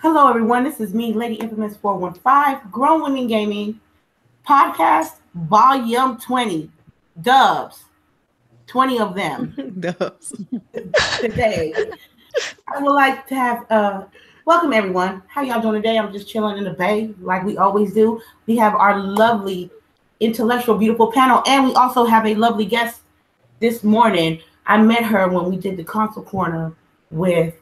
Hello, everyone. This is me, Lady Infamous 415, Grown Women Gaming Podcast, Volume 20. Dubs. 20 of them. Dubs. Today. I would like to have, welcome, everyone. How y'all doing today? I'm just chilling in the bay like we always do. We have our lovely, intellectual, beautiful panel, and we also have a lovely guest this morning. I met her when we did the console corner with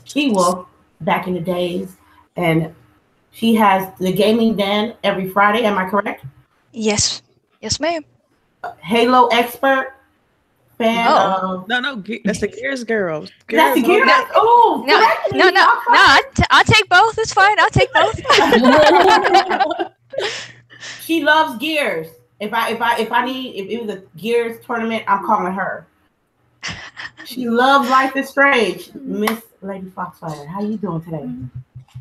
She-Wolf back in the days, and she has the gaming den every Friday. Am I correct? Yes, ma'am. Halo expert, fan of... No, that's the Gears girl. That's the Gears. Oh, no. I'll take both. It's fine. I'll take both. She loves Gears. If it was a Gears tournament, I'm calling her. She loves Life is Strange. Miss Lady Foxfire, how you doing today?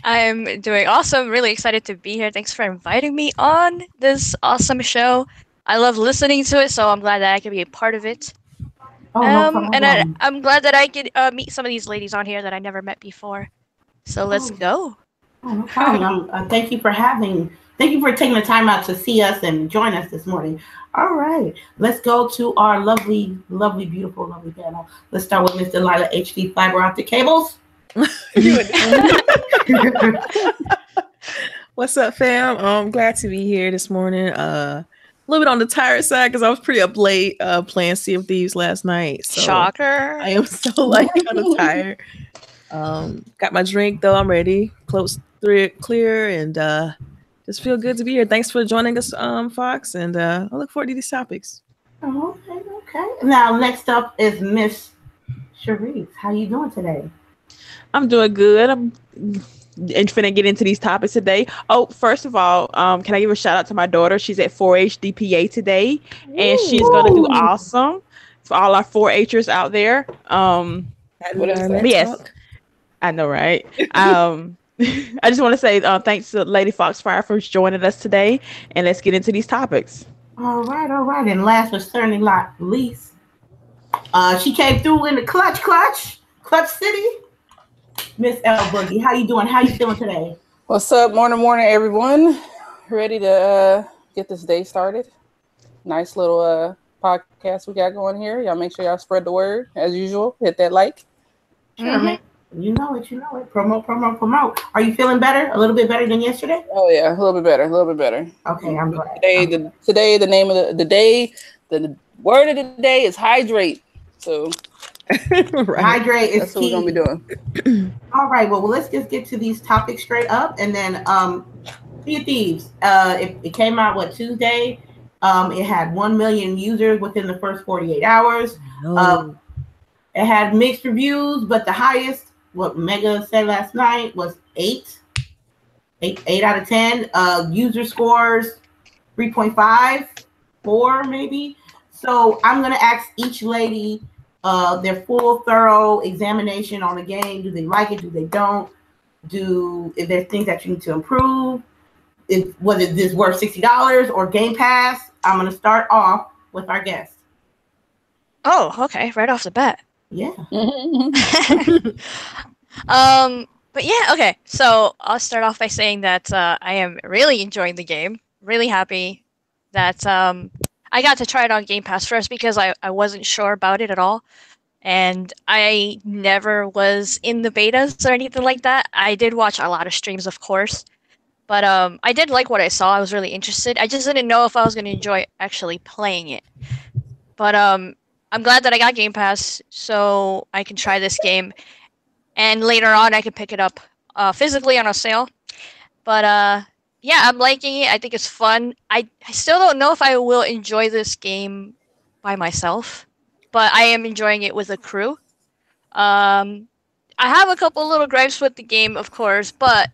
I'm doing awesome. Really excited to be here. Thanks for inviting me on this awesome show. I love listening to it, so I'm glad that I can be a part of it. I'm glad that I could meet some of these ladies on here that I never met before. So let's go. Oh, no problem. Thank you for taking the time out to see us and join us this morning. All right, let's go to our lovely, beautiful panel. Let's start with Miss Delilah HD Fiber Optic Cables. What's up, fam? I'm glad to be here this morning. A little bit on the tired side because I was pretty up late playing Sea of Thieves last night. So Shocker! I am so kind of tired. Got my drink though. I'm ready. Close clear and. Just feel good to be here. Thanks for joining us, Fox, and I look forward to these topics. Oh, okay. Now, next up is Miss CHAREECE. How you doing today? I'm doing good. I'm finna get into these topics today. Oh, first of all, can I give a shout out to my daughter? She's at 4-H DPA today, and she's gonna do awesome for all our 4-Hers out there. Yes, I know, right? I just want to say thanks to Lady Foxfire for joining us today, and let's get into these topics. All right. And last but certainly not least, she came through in the clutch city. Miss LBOOGIE, how you doing? How you feeling today? What's up? Morning, everyone. Ready to get this day started. Nice little podcast we got going here. Y'all make sure y'all spread the word as usual. Hit that like. Sure, man. You know it. Promote. Are you feeling better? A little bit better than yesterday? Oh yeah, a little bit better. Okay, I'm glad. Today, the name of the day, the word of the day is hydrate. So right. Hydrate is That's key. what we're gonna be doing. All right. Well, let's just get to these topics straight up, and then Sea of Thieves. It came out Tuesday. It had 1 million users within the first 48 hours. It had mixed reviews, but the highest, what Mega said last night, was 8 out of 10. User scores 3.5, 4 maybe. So I'm gonna ask each lady their full, thorough examination on the game. Do they like it? Do they don't? If there's things that you need to improve? Whether this is worth $60 or Game Pass? I'm gonna start off with our guest. Oh, okay. Right off the bat. Yeah. But yeah, okay. So I'll start off by saying that I am really enjoying the game. Really happy that I got to try it on Game Pass first because I wasn't sure about it at all. And I never was in the betas or anything like that. I did watch a lot of streams, of course. But I did like what I saw. I was really interested. I just didn't know if I was going to enjoy actually playing it. But I'm glad that I got Game Pass so I can try this game. And later on, I can pick it up physically on a sale. But yeah, I'm liking it. I think it's fun. I still don't know if I will enjoy this game by myself. But I am enjoying it with a crew. I have a couple little gripes with the game, of course. But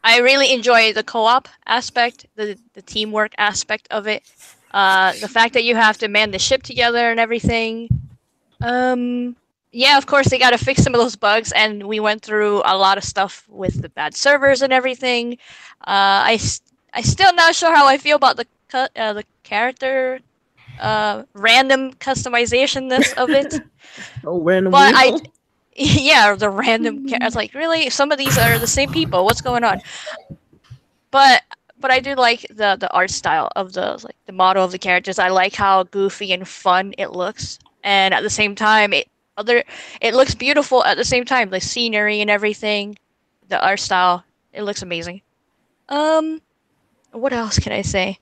I really enjoy the co-op aspect, the teamwork aspect of it. The fact that you have to man the ship together and everything. Yeah, of course, they got to fix some of those bugs, and we went through a lot of stuff with the bad servers and everything. I still not sure how I feel about the character random customization-ness of it. Oh, random. But Yeah, the random characters. Like, really, some of these are the same people. What's going on? But I do like the art style of the model of the characters. I like how goofy and fun it looks, and at the same time, it looks beautiful. At the same time, the scenery and everything, the art style, it looks amazing. What else can I say?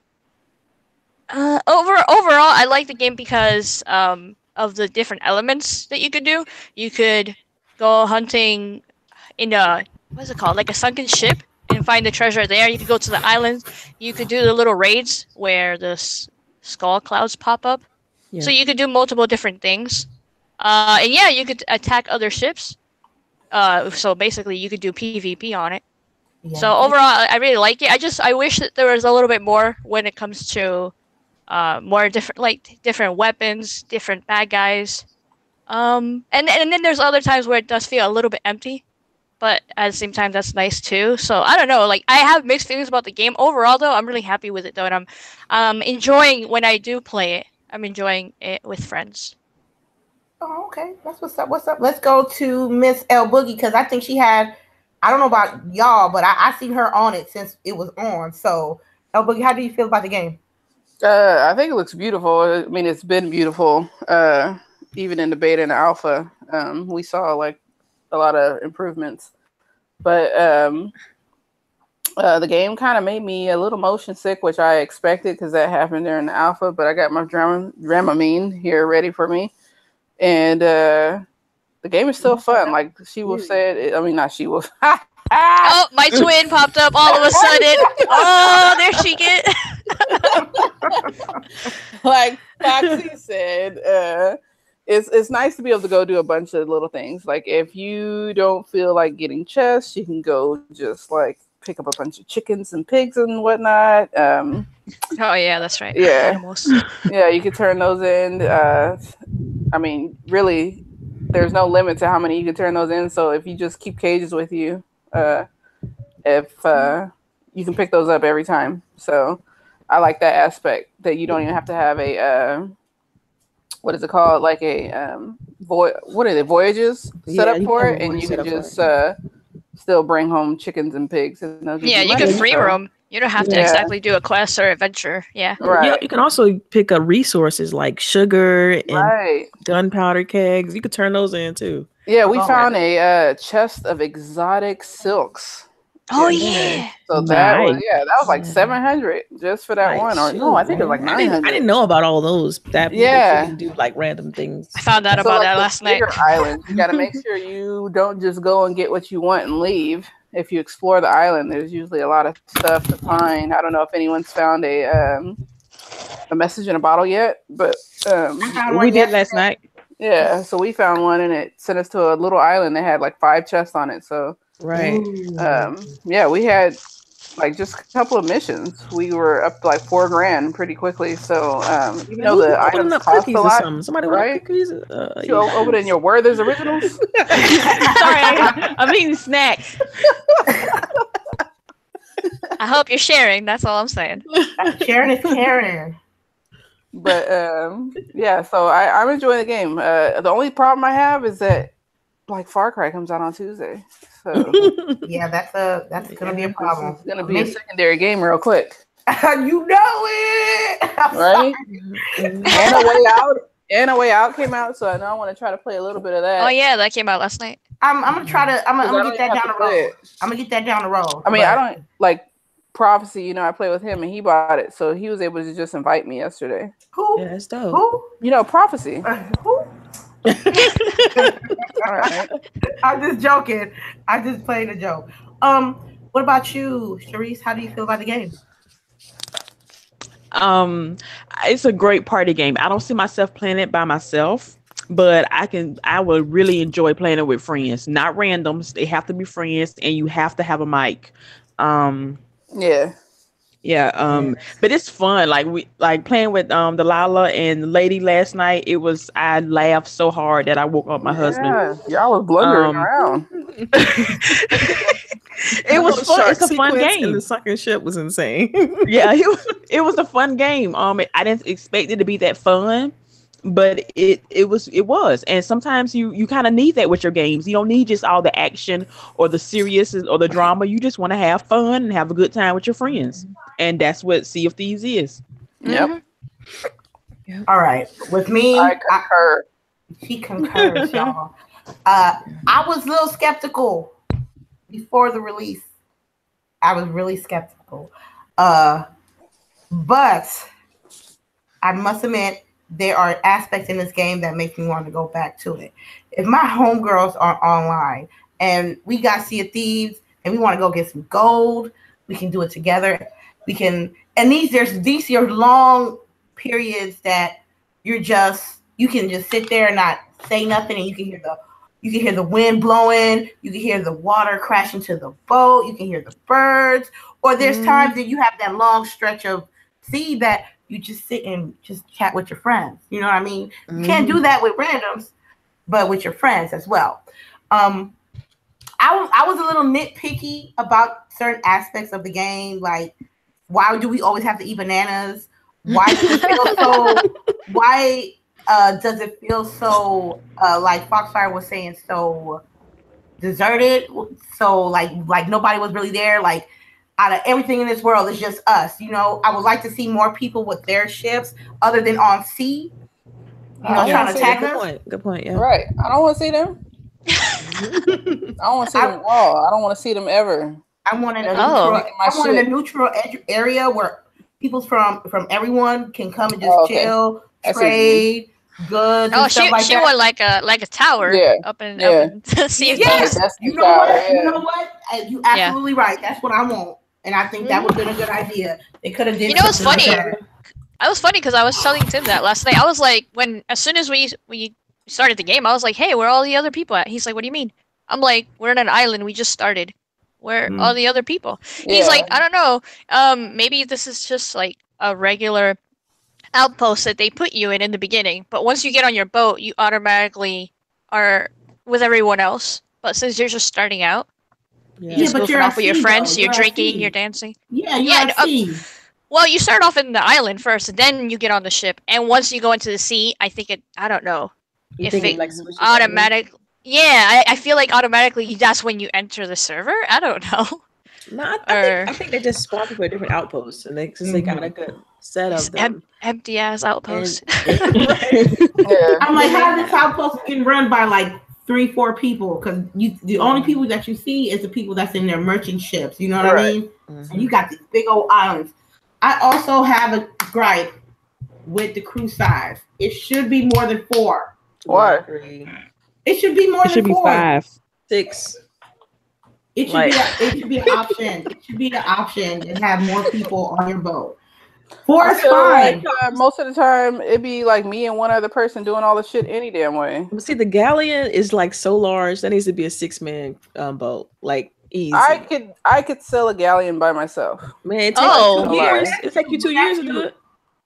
Overall, I like the game because of the different elements that you could do. You could go hunting in what's it called, like a sunken ship, and find the treasure there. You could go to the islands. You could do the little raids where the skull clouds pop up. Yeah. So you could do multiple different things. And yeah, you could attack other ships. So basically, you could do PvP on it. Yeah. So overall, I really like it. I wish that there was a little bit more when it comes to more different weapons, different bad guys. And then there's other times where it does feel a little bit empty, but at the same time that's nice too. So I don't know, like I have mixed feelings about the game. Overall though, I'm really happy with it though, and I'm enjoying when I do play it. I'm enjoying it with friends. Oh, okay. That's what's up. What's up? Let's go to Miss LBOOGIE because I think she had, I don't know about y'all, but I seen her on it since it was on. So LBOOGIE, how do you feel about the game? I think it looks beautiful. I mean, it's been beautiful. Even in the beta and the alpha, we saw like a lot of improvements. But the game kind of made me a little motion sick, which I expected because that happened during the alpha. But I got my Dramamine here ready for me. And the game is still fun. Like she will said, I mean, not she will. Oh, my twin popped up all of a sudden. Oh, there she get. Like Foxy said, it's nice to be able to go do a bunch of little things. Like if you don't feel like getting chests, you can go just like pick up a bunch of chickens and pigs and whatnot. Oh yeah, that's right. Yeah, animals. Yeah, you can turn those in. I mean, really, there's no limit to how many you can turn those in. So if you just keep cages with you, you can pick those up every time. So I like that aspect that you don't even have to have a what is it called, like a what are they, voyages set up for it, and you can just still bring home chickens and pigs. And you can free roam. You don't have to exactly do a quest or adventure. Yeah. Right. Yeah, you can also pick up resources like sugar and gunpowder kegs. You could turn those in too. Yeah, we found a chest of exotic silks. Oh yeah. So that was like 700 just for that one. Or no, I think it was like 900. I didn't know about all those. That you can do like random things. I found out about that last night. Island, you got to make sure you don't just go and get what you want and leave. If you explore the island, there's usually a lot of stuff to find. I don't know if anyone's found a message in a bottle yet, but we did last night. Yeah, so we found one and it sent us to a little island that had like 5 chests on it. So right. We had like just a couple of missions. We were up to like $4,000 pretty quickly. So even though the items cost a lot, somebody right? Cookies. You open in your Werther's Originals. Sorry, I'm eating snacks. I hope you're sharing. That's all I'm saying. Sharing is caring. But so I'm enjoying the game. The only problem I have is that like Far Cry comes out on Tuesday. So yeah, that's gonna be a problem. It's gonna be a secondary game real quick. You know it, right? And a Way Out came out, so I know I want to try to play a little bit of that. Oh yeah, that came out last night. I'm gonna try to. I'm gonna get that down the road. I'm gonna get that down the road. I mean, I don't like Prophecy. You know, I play with him, and he bought it, so he was able to just invite me yesterday. Who? Yeah, that's dope. Who? You know, Prophecy. Who? All right. I'm just joking. I just played a joke. What about you, CHAREECE? How do you feel about the game? It's a great party game. I don't see myself playing it by myself, but I would really enjoy playing it with friends, not randoms. They have to be friends, and you have to have a mic. But it's fun. Like we playing with DELILAH and Lady last night. I laughed so hard that I woke up my husband. Y'all was blundering around. It was fun. It's a fun game. And the sunken ship was insane. Yeah, it was a fun game. I didn't expect it to be that fun, but it was, and sometimes you kind of need that with your games. You don't need just all the action or the serious or the drama. You just want to have fun and have a good time with your friends, and that's what Sea of Thieves is. Yep. All right, with me, I concur. She concurs, y'all. I was a little skeptical before the release. I was really skeptical, but I must admit, there are aspects in this game that make me want to go back to it. If my homegirls are online and we got Sea of Thieves and we want to go get some gold, we can do it together. We can, and these are long periods that you can just sit there and not say nothing, and you can hear the wind blowing, you can hear the water crash into the boat, you can hear the birds, or there's times that you have that long stretch of sea that you just sit and just chat with your friends. You know what I mean? You can't do that with randoms, but with your friends as well. I was a little nitpicky about certain aspects of the game, like why do we always have to eat bananas? Why does it feel so? Why does it feel so like Foxfire was saying, so deserted? So like nobody was really there. Like out of everything in this world, it's just us. You know, I would like to see more people with their ships other than on sea. You know, trying to attack us. Good point. Yeah. Right. I don't want to see them. I don't want to see them at all. I don't want to see them ever. I wanted a neutral area where people from everyone can come and just chill, trade goods. Oh, and stuff like she that. went like a tower up in sea. Yes, you know what? You know what? You absolutely right. That's what I want, and I think that would have been a good idea. They could have did. You know what's funny? Like I was funny because I was telling Tim that last night. I was like, as soon as we started the game, I was like, hey, where are all the other people at? He's like, what do you mean? I'm like, we're in an island. We just started. Where are all the other people? He's like, I don't know. Maybe this is just like a regular outpost that they put you in the beginning. But once you get on your boat, you automatically are with everyone else. But since you're just starting out, you just goofing off with your friends. You're drinking, you're dancing. Well, you start off in the island first, and then you get on the ship. And once you go into the sea, I think I don't know if it like automatic. Yeah, I feel like automatically that's when you enter the server. I don't know. No, I think they just spawn people at different outposts, and since they got a good set of them. Empty ass outposts. I'm like, how this outpost getting run by like 3-4 people? Because the only people that you see is the people that's in their merchant ships. You know what I mean? And you got these big old islands. I also have a gripe with the crew size. It should be more than 4. What? It should be more than 4. It should be 5, 6. It should be an option. It should be an option and have more people on your boat. 4 is fine. Like, most of the time, it'd be like me and one other person doing all the shit any damn way. But see, the galleon is like so large that needs to be a 6-man boat. Like easy. I could sell a galleon by myself. Man, it takes 2 years. It takes you 2 years to do it.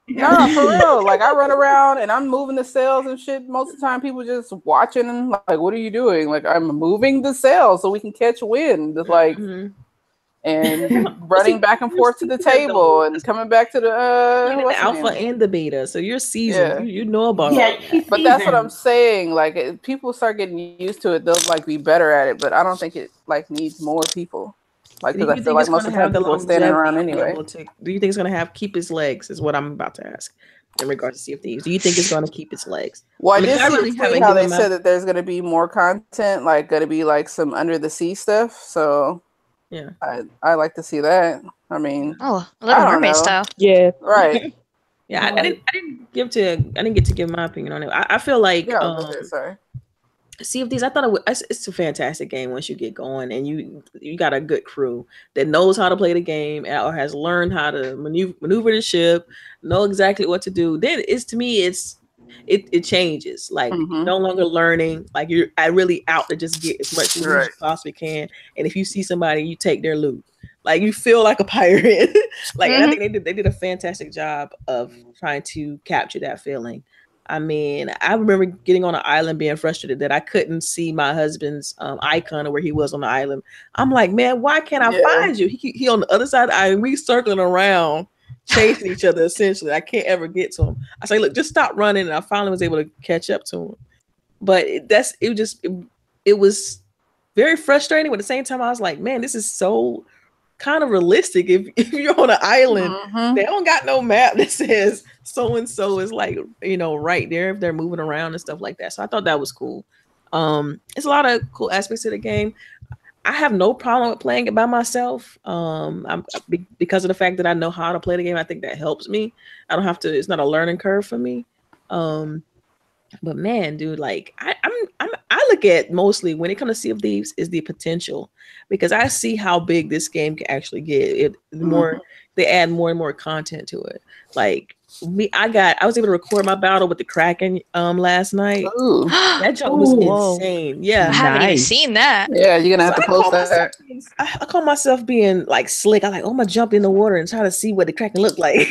No, for real. Like I run around and I'm moving the sails and shit. Most of the time, people just watching and like, "What are you doing?" Like, I'm moving the sails so we can catch wind. Just like, and running back and forth to the table and coming back to the alpha and the beta. So you're seasoned. You know about it. But that's what I'm saying. Like, if people start getting used to it, they'll like be better at it. But I don't think it like needs more people. Like, because I feel like most of the time people are standing around anyway. Do you think it's going to keep its legs? Is what I'm about to ask in regards to Sea of Thieves. Do you think it's going to keep its legs? Well, I did see how they said that there's going to be more content, like going to be like some under the sea stuff. So yeah, I like to see that. I mean, a Little Mermaid style. Yeah, right. Yeah, I didn't get to give my opinion on it. I feel like sorry. Sea of Thieves, I thought it's a fantastic game once you get going and you got a good crew that knows how to play the game or has learned how to maneuver the ship, know exactly what to do. Then it changes. Like you're no longer learning. Like you're really out to just get as much as you possibly can. And if you see somebody, you take their loot. Like you feel like a pirate. Like and I think they did a fantastic job of trying to capture that feeling. I mean, I remember getting on an island being frustrated that I couldn't see my husband's icon or where he was on the island. I'm like, man, why can't I find you? He on the other side of the island. We circling around chasing each other. Essentially, I can't ever get to him. I say, look, just stop running, and I finally was able to catch up to him. But it was very frustrating. But at the same time, I was like, man, this is so kind of realistic. If you're on an island, they don't got no map that says so and so is like, you know, right there if they're moving around and stuff like that. So I thought that was cool. It's a lot of cool aspects of the game. I have no problem with playing it by myself. Because of the fact that I know how to play the game, I think that helps me. I don't have to. It's not a learning curve for me. But man, dude, like I look at mostly when it comes to Sea of Thieves is the potential, because I see how big this game can actually get. The more they add more and more content to it. Like I was able to record my battle with the Kraken last night. Ooh. That jump was insane. Yeah, I haven't even seen that. Yeah, you're gonna have to post that. I call myself being like slick. I'm like, I'm gonna jump in the water and try to see what the Kraken look like.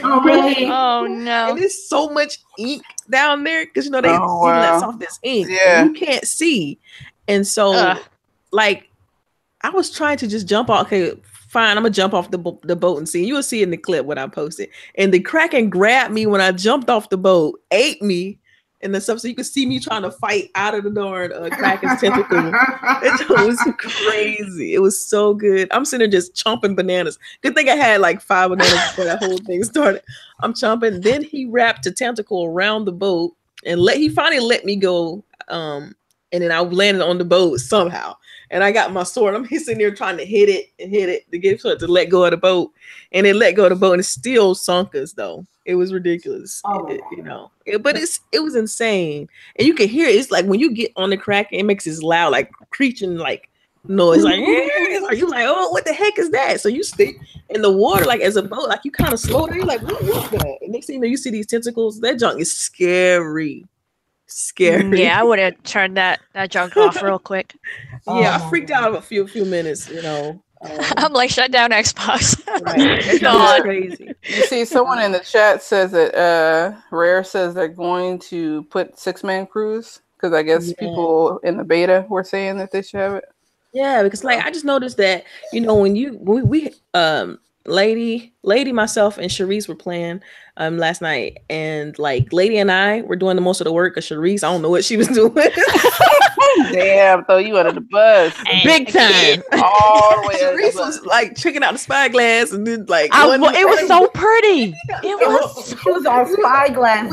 Oh really? Oh no! And there's so much ink down there because you know they lets off this ink. Yeah, you can't see, and so like I was trying to just jump off. Okay, fine, I'm gonna jump off the boat and see. You'll see in the clip when I post it. And the Kraken grabbed me when I jumped off the boat, ate me, and then stuff. So you could see me trying to fight out of the darn Kraken's tentacle. It was crazy. It was so good. I'm sitting there just chomping bananas. Good thing I had like 5 bananas before that whole thing started. I'm chomping. Then he wrapped a tentacle around the boat and he finally let me go. And then I landed on the boat somehow. And I got my sword. I'm sitting there trying to hit it to get it to let go of the boat. And it let go of the boat and it still sunk us though. It was ridiculous. You know. But it was insane. And you can hear it. It's like when you get on the Kraken, it makes this loud, like creaking like noise. Like, you're like, oh, what the heck is that? So you stick in the water like as a boat, like you kind of slow down. You're like, what is that? And next thing you know, you see these tentacles. That junk is scary. Yeah, I would have turned that junk off real quick. Yeah, I freaked out a few minutes, you know. I'm like, shut down Xbox. Right. It's crazy. You see, someone in the chat says that Rare says they're going to put 6-man crews because I guess people in the beta were saying that they should have it. Yeah, because like I just noticed that, you know, when we Lady, myself, and CHAREECE were playing last night, and like Lady and I were doing the most of the work. Cause CHAREECE, I don't know what she was doing. Damn, throw you under the bus, big time. All the way. CHAREECE was like checking out the spyglass, and then like it was so pretty. She was on spyglass.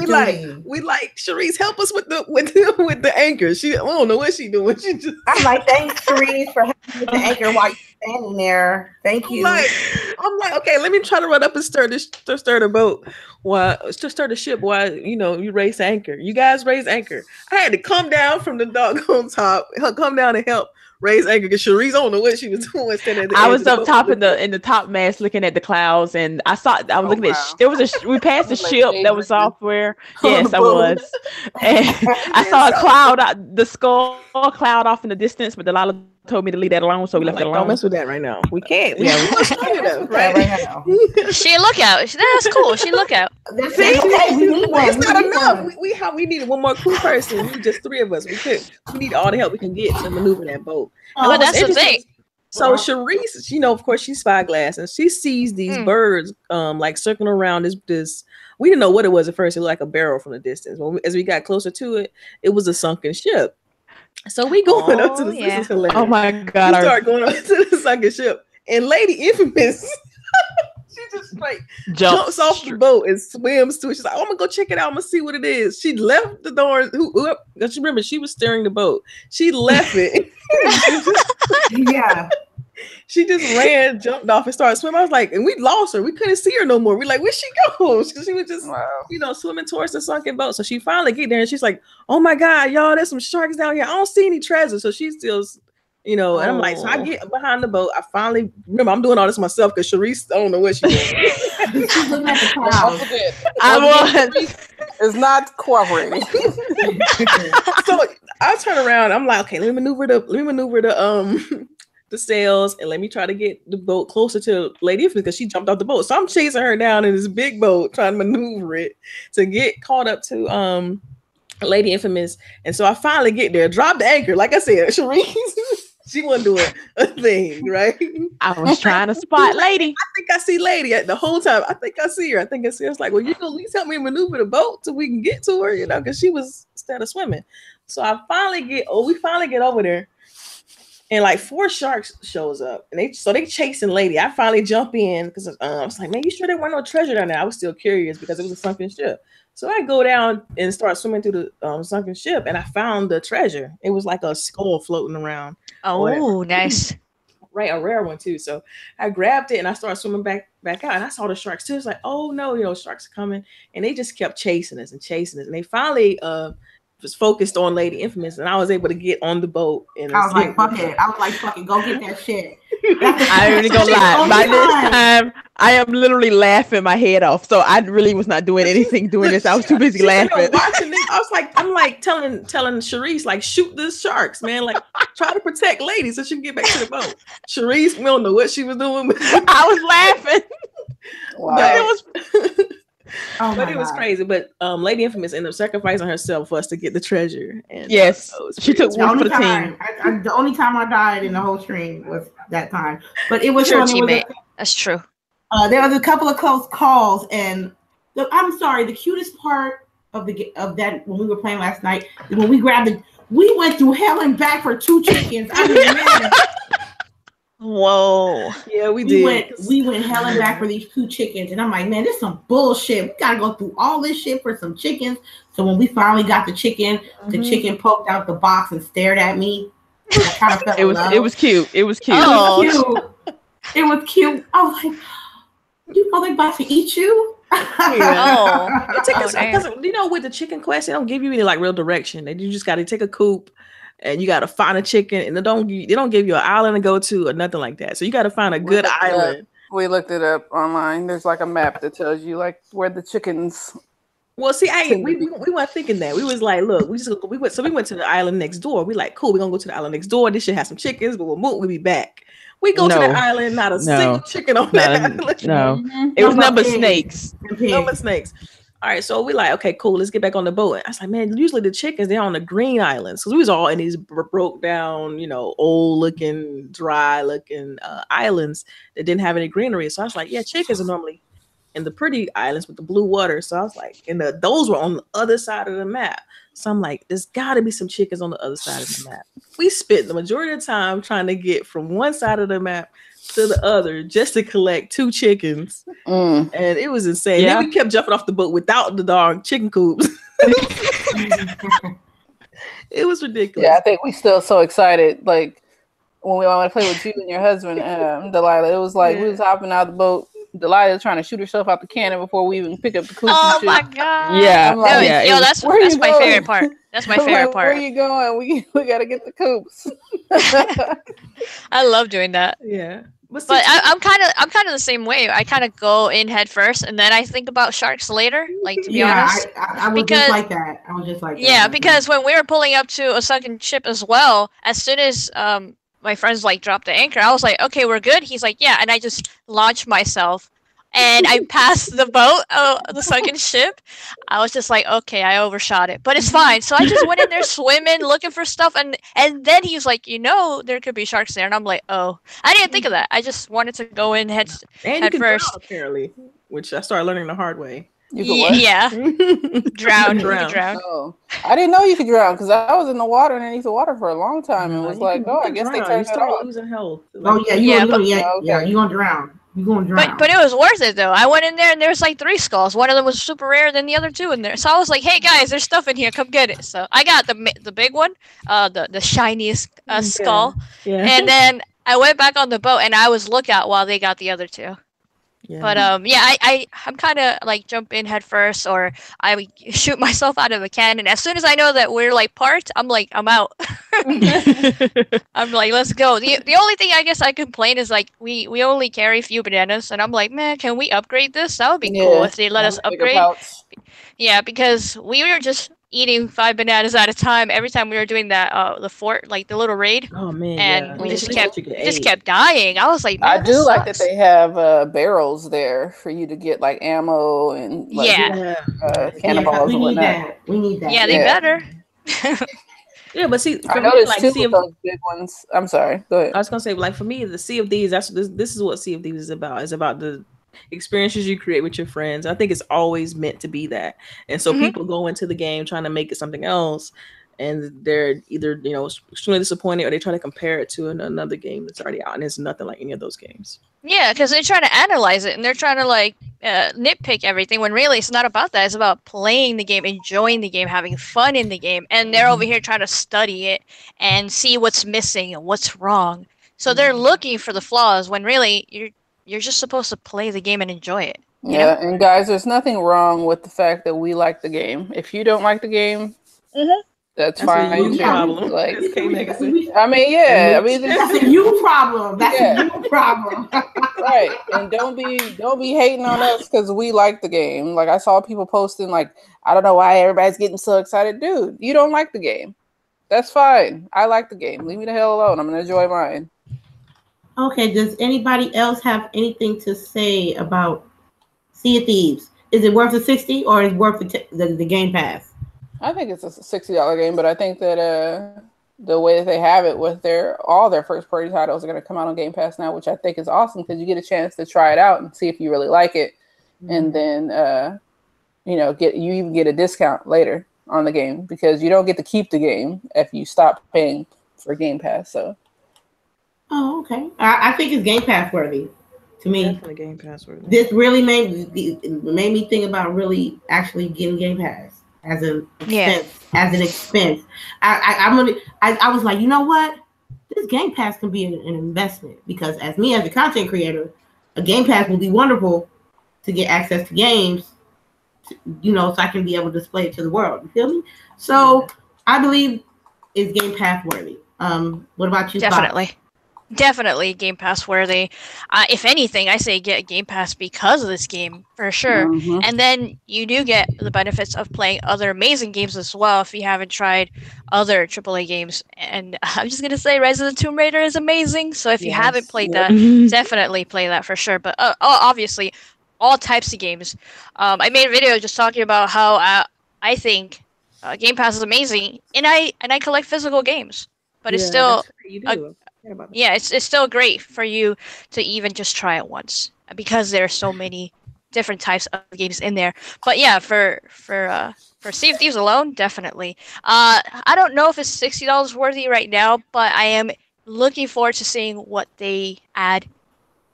We like CHAREECE, help us with the anchor. I don't know what she doing. She just. I'm like, thanks CHAREECE for helping with the anchor while you're standing there. Thank you. I'm like, okay, let me try to run up and stir the boat to start the ship while you raise anchor. You guys raise anchor. I had to come down from the doggone top, come down and help raise anchor because CHAREECE, I don't know what she was doing. I was up top in the top mast looking at the clouds, and I was looking at we passed the ship that was software. Yes, I was, and I saw a cloud, the skull cloud off in the distance, but Delilah told me to leave that alone, so we left it alone. Don't mess with that right now. We can't. Yeah, we can't right now. She lookout. That's cool. She lookout. It's not enough. We needed one more crew person. We just 3 of us. We need all the help we can get to maneuver that boat. But that's the thing. So CHAREECE, of course, she's spyglass, and she sees these birds like circling around this. We didn't know what it was at first. It looked like a barrel from a distance. As we got closer to it, it was a sunken ship. So we going up to the this is hilarious. Oh my god! We start going up to the sunken ship, and Lady Infamous, she just like jumps off the boat and swims to it. She's like, "Oh, I'm gonna go check it out. I'm gonna see what it is." She left the door. Remember, she was steering the boat. She left it. She just ran, jumped off, and started swimming. I was like, and we lost her. We couldn't see her no more. We like, where'd she go? Because she was just, swimming towards the sunken boat. So she finally get there, and she's like, oh my god, y'all, there's some sharks down here. I don't see any treasure. So she's still, and I'm like, so I get behind the boat. I finally remember I'm doing all this myself because CHAREECE, I don't know what she's doing. She's looking at the clouds. It's not cooperating. So I turn around. I'm like, okay, let me maneuver the sails and let me try to get the boat closer to Lady Infamous because she jumped off the boat. So I'm chasing her down in this big boat, trying to maneuver it to get caught up to Lady Infamous. And so I finally get there, drop the anchor. Like I said, CHAREECE, She wasn't doing a thing, right? I was trying to spot Lady. I think I see Lady the whole time. I think I see her. I was like, well, you can at least help me maneuver the boat till we can get to her, because she was instead of swimming. So we finally get over there. And like 4 sharks shows up, and they chasing Lady. I finally jump in because I was like, man, you sure there weren't no treasure down there? I was still curious because it was a sunken ship. So I go down and start swimming through the sunken ship, and I found the treasure. It was like a skull floating around. Oh, nice. Right, a rare one too. So I grabbed it and I started swimming back out, and I saw the sharks too. It's like, oh no, sharks are coming, and they just kept chasing us, and they finally was focused on Lady Infamous, and I was able to get on the boat. And I was like, fuck it. I was like, fucking go get that shit. I ain't gonna lie. By this time, I am literally laughing my head off. So I really was not doing anything doing this. I was too busy laughing. Watching this, I'm like telling CHAREECE, like, shoot the sharks, man. Like, try to protect Lady so she can get back to the boat. CHAREECE, we don't know what she was doing, but I was laughing. Wow. But it was. But it was crazy. But Lady Infamous ended up sacrificing herself for us to get the treasure. And yes, she took one for the team. The only time I died in the whole stream was that time. But it was true, fun. teammate. That's true. There was a couple of close calls, and I'm sorry. The cutest part of that when we were playing last night, when we went through hell and back for 2 chickens. I mean, man. Whoa. Yeah, we did. We went hell and back for these 2 chickens, and I'm like, man, this is some bullshit. We gotta go through all this shit for some chickens. So when we finally got the chicken poked out the box and stared at me. I kind of felt it was cute. It was cute. Oh. It was cute. I was like, you know they about to eat you? Yeah. Because with the chicken quest, they don't give you any like real direction. You just got to take a coop, and you got to find a chicken, and they don't give you an island to go to or nothing like that. So you got to find a good island. We looked it up online. There's like a map that tells you like where the chickens. Well, see, we weren't thinking that. We was like, look, we went to the island next door. We like, cool, we're gonna go to the island next door. This should have some chickens, but we'll be back. We go to the island, not a single chicken on that island. No, it was number snakes. Number snakes. All right, so we like, okay, cool, let's get back on the boat. And I was like, man, usually the chickens, they're on the green islands, because we was all in these broke down, old looking, dry looking islands that didn't have any greenery. So I was like, yeah, chickens are normally in the pretty islands with the blue water. So I was like, those were on the other side of the map. So I'm like, there's got to be some chickens on the other side of the map. We spent the majority of the time trying to get from one side of the map to the other just to collect 2 chickens. And it was insane. Yeah. Then we kept jumping off the boat without the dog chicken coops. It was ridiculous. Yeah, I think we still so excited. Like when we went to play with you and your husband, Delilah, it was like we was hopping out the boat. Delilah trying to shoot herself out the cannon before we even pick up the coops. Oh my god! Yeah, that's my favorite part. That's my favorite part. Where are you going? We got to get the coops. I love doing that. Yeah, but I'm kind of the same way. I kind of go in head first, and then I think about sharks later. Like, to be honest, I was just like that. I was just like that. Yeah, because when we were pulling up to a sunken ship as well, as soon as my friends like dropped the anchor, I was like, okay, we're good. He's like, yeah, and I just launched myself, and I passed the boat, the sunken ship. I was just like, okay, I overshot it, but it's fine. So I just went in there swimming, looking for stuff, and then he was like, there could be sharks there, and I'm like, oh, I didn't think of that. I just wanted to go in head first. Drown, apparently, which I started learning the hard way. Yeah. Drown. Oh, I didn't know you could drown because I was in the water underneath the water for a long time and was like, I guess they turned it off. Losing health. You're gonna drown. You're gonna drown. But it was worth it though. I went in there and there was like 3 skulls. One of them was super rare than the other 2 in there. So I was like, hey guys, there's stuff in here. Come get it. So I got the big one, the shiniest skull. Yeah. And then I went back on the boat and I was lookout while they got the other 2. Yeah. But I'm kind of like jump in head first, or I shoot myself out of a cannon. As soon as I know that we're like parked, I'm like, I'm out. I'm like, let's go. The only thing I guess I complain is like we only carry a few bananas, and I'm like, man, can we upgrade this? That would be cool if they let us upgrade. Yeah, because we were just eating 5 bananas at a time every time we were doing that the fort, like the little raid. Oh man, and we just kept dying. I was like, man, I do like that they have barrels there for you to get like ammo and like, cannonballs and whatnot. We need that. Yeah, they better. Yeah, but see, I for know me, there's like two Sea of of those big ones. I'm sorry. Go ahead. I was gonna say, like for me, the Sea of Thieves. This is what Sea of Thieves is about. It's about the experiences you create with your friends. I think it's always meant to be that. And so Mhm. people go into the game trying to make it something else, and they're either extremely disappointed or they try to compare it to another game that's already out, and it's nothing like any of those games. Yeah, because they're trying to analyze it and they're trying to like nitpick everything when really it's not about that. It's about playing the game, enjoying the game, having fun in the game, and they're over here trying to study it and see what's missing and what's wrong. So they're looking for the flaws when really you're just supposed to play the game and enjoy it. You know? And guys, there's nothing wrong with the fact that we like the game. If you don't like the game, that's fine a you too. problem. Like, As K Mega said. I mean, yeah, I mean, That's a you problem. That's Yeah. a you problem. right. And don't be hating on us because we like the game. Like I saw people posting, like, I don't know why everybody's getting so excited, dude. You don't like the game. That's fine. I like the game. Leave me the hell alone. I'm gonna enjoy mine. Okay, does anybody else have anything to say about Sea of Thieves? Is it worth the 60 or is it worth the Game Pass? I think it's a $60 game, but I think that the way that they have it with all their first party titles are going to come out on Game Pass now, which I think is awesome because you get a chance to try it out and see if you really like it, and then you even get a discount later on the game because you don't get to keep the game if you stop paying for Game Pass. So. Oh, okay. I think it's Game Pass worthy. To me, Definitely Game Pass worthy. This really made me think about really actually getting Game Pass as an expense. I was like, you know what? This Game Pass can be an investment because as a content creator, a Game Pass will be wonderful to get access to games, so I can be able to display it to the world. You feel me? So I believe it's Game Pass worthy. What about you? Definitely. Bob? Definitely Game Pass worthy. If anything, I say get Game Pass because of this game, for sure. Mm-hmm. And then you do get the benefits of playing other amazing games as well if you haven't tried other AAA games. And I'm just going to say Rise of the Tomb Raider is amazing. So if you haven't played that, definitely play that for sure. But obviously, all types of games. I made a video just talking about how I think Game Pass is amazing. And I collect physical games. But it's still... You do. Yeah, it's still great for you to even just try it once because there are so many different types of games in there. But yeah, for Sea of Thieves alone, definitely. I don't know if it's $60 worthy right now, but I am looking forward to seeing what they add.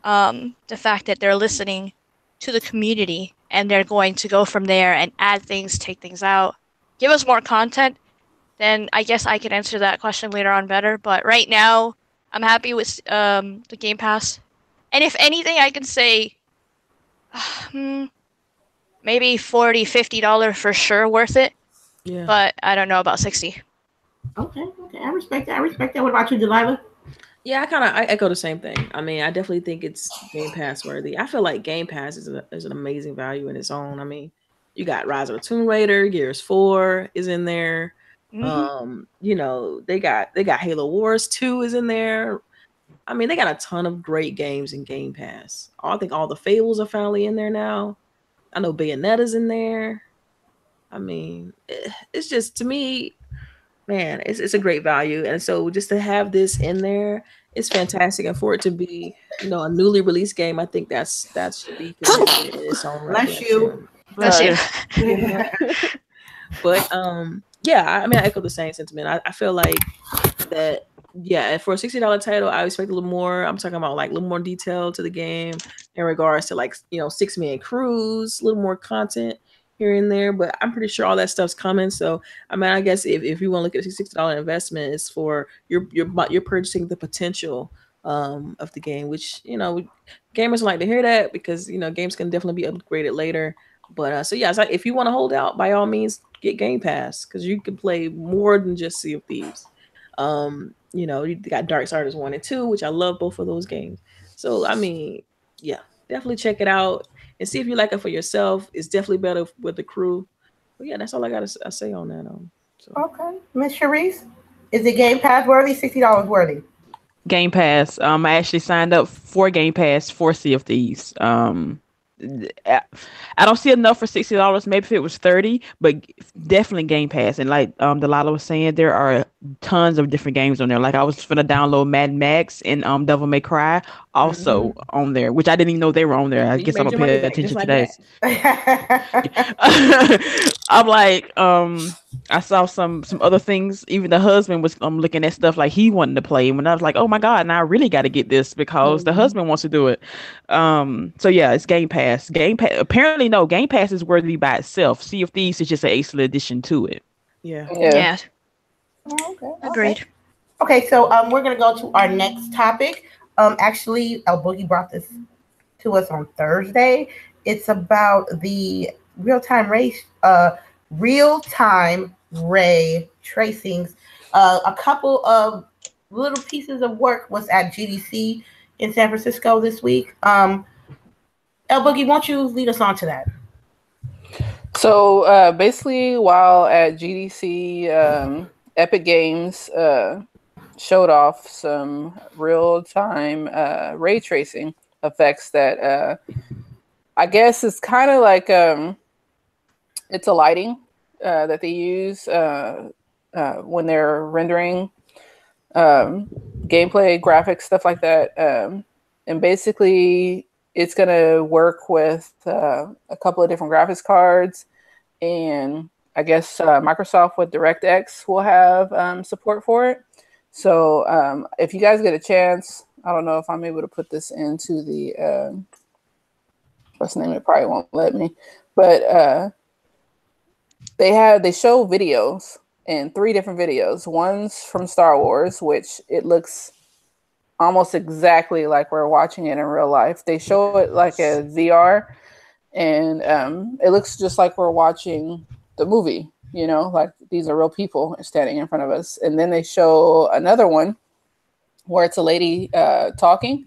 The fact that they're listening to the community and they're going to go from there and add things, take things out, give us more content. Then I guess I can answer that question later on better. But right now, I'm happy with the Game Pass. And if anything, I can say maybe $40, $50 for sure worth it. Yeah. But I don't know about 60. Okay. I respect that. What about you, Delilah? Yeah, I echo the same thing. I mean, I definitely think it's Game Pass worthy. I feel like Game Pass is an amazing value in its own. I mean, you got Rise of the Tomb Raider, Gears 4 is in there. Mm-hmm. They got Halo Wars 2 is in there. I mean, they got a ton of great games in Game Pass. I think all the Fables are finally in there now. I know Bayonetta's in there. I mean, it's just, to me, man, it's a great value. And so just to have this in there, it's fantastic. And for it to be, a newly released game, I think that should be considered in its own right. Bless you. But yeah, I mean, I echo the same sentiment. I feel like that, yeah, for a $60 title, I expect a little more. I'm talking about like a little more detail to the game in regards to 6-man crews, a little more content here and there. But I'm pretty sure all that stuff's coming. So I mean, I guess if you want to look at a $60 investment, it's for you're purchasing the potential of the game, which gamers like to hear that because games can definitely be upgraded later. But so yeah, so if you want to hold out, by all means, get Game Pass because you can play more than just Sea of Thieves. You got Darksiders 1 and 2, which I love both of those games. So I mean, yeah, definitely check it out and see if you like it for yourself. It's definitely better with the crew. But yeah, that's all I got to say on that. Okay, Miss CHAREECE, is it Game Pass worthy? $60 worthy? Game Pass. I actually signed up for Game Pass for Sea of Thieves. I don't see enough for $60. Maybe if it was 30, but definitely Game Pass. And like Delilah was saying, there are tons of different games on there. Like I was finna download Mad Max and Devil May Cry also on there, which I didn't even know they were on there. I guess I don't pay attention to that. I'm like, I saw some other things. Even the husband was looking at stuff like he wanted to play, and I was like, oh my god, and I really got to get this because the husband wants to do it. So yeah, it's Game Pass. Apparently, no, Game Pass is worthy by itself. Sea of Thieves is just an excellent addition to it. Yeah. Okay. Agreed. Okay, so we're gonna go to our next topic. Actually, LBOOGIE brought this to us on Thursday. It's about the real-time ray tracings. A couple of little pieces of work was at GDC in San Francisco this week. LBOOGIE, why don't you lead us on to that? So basically, while at GDC, Epic Games showed off some real-time ray tracing effects that I guess is kind of like it's a lighting that they use when they're rendering gameplay, graphics, stuff like that. And basically, it's going to work with a couple of different graphics cards. And I guess Microsoft with DirectX will have support for it. So if you guys get a chance, I don't know if I'm able to put this into the what's the name? It probably won't let me. But they show videos, and 3 different videos. One's from Star Wars, which it looks almost exactly like we're watching it in real life. They show it like a VR, and it looks just like we're watching the movie. You know, like these are real people standing in front of us. And then they show another one where it's a lady talking.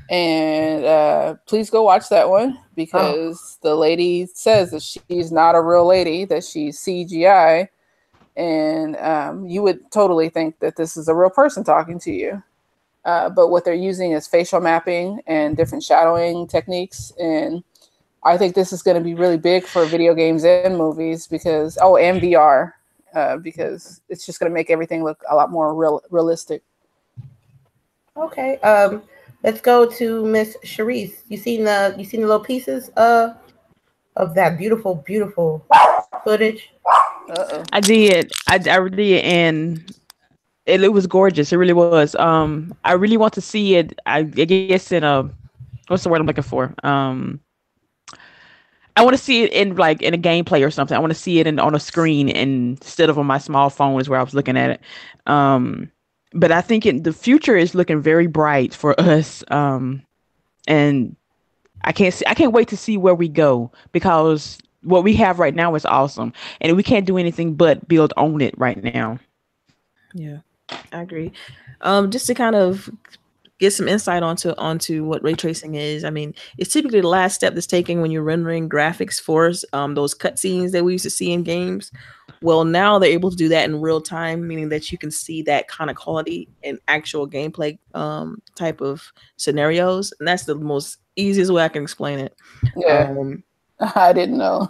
And please go watch that one because the lady says that she's not a real lady, that she's CGI. And you would totally think that this is a real person talking to you. But what they're using is facial mapping and different shadowing techniques. And I think this is going to be really big for video games and movies because, and VR, because it's just going to make everything look a lot more realistic. Okay. Let's go to Miss CHAREECE. You seen the little pieces of that beautiful footage? I did. I did, and it was gorgeous. It really was. I really want to see it. I guess in a what's the word I'm looking for? I want to see it in a gameplay or something. I want to see it on a screen instead of on my small phone is where I was looking at it. But I think the future is looking very bright for us. And I can't wait to see where we go because what we have right now is awesome. And we can't do anything but build on it right now. Yeah, I agree. Just to kind of get some insight onto what ray tracing is. I mean, it's typically the last step that's taken when you're rendering graphics for those cutscenes that we used to see in games. Well, now they're able to do that in real time, meaning that you can see that kind of quality in actual gameplay type of scenarios, and that's the most easiest way I can explain it. Yeah. I didn't know.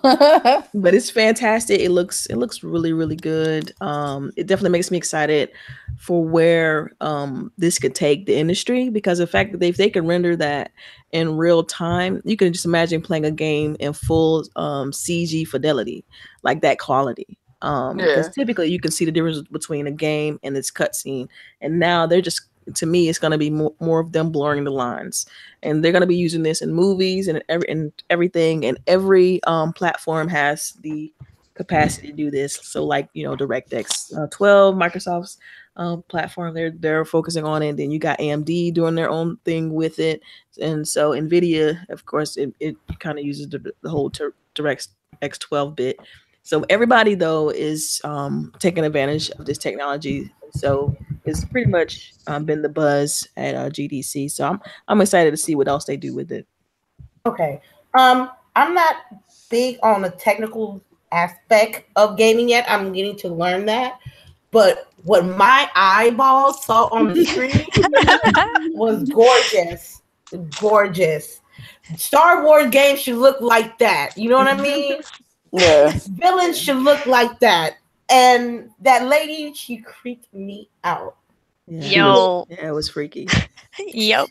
But it's fantastic. It looks really, really good. It definitely makes me excited for where this could take the industry, because the fact that if they can render that in real time, you can just imagine playing a game in full CG fidelity, like that quality. Because typically you can see the difference between a game and its cutscene, and now they're just, to me, it's going to be more of them blurring the lines, and they're going to be using this in movies and everything, and every platform has the capacity to do this. So like, DirectX 12, Microsoft's platform, they're focusing on it. And then you got AMD doing their own thing with it, and so NVIDIA, of course, it kind of uses the whole DirectX 12 bit. So everybody, though, is taking advantage of this technology. So it's pretty much been the buzz at GDC. So I'm excited to see what else they do with it. Okay. I'm not big on the technical aspect of gaming yet. I'm getting to learn that. But what my eyeballs saw on the screen was gorgeous. Gorgeous. Star Wars games should look like that. You know what I mean? Yeah. Villains should look like that. And that lady, she creeped me out. Yeah. Yo. Yeah, it was freaky. Yep.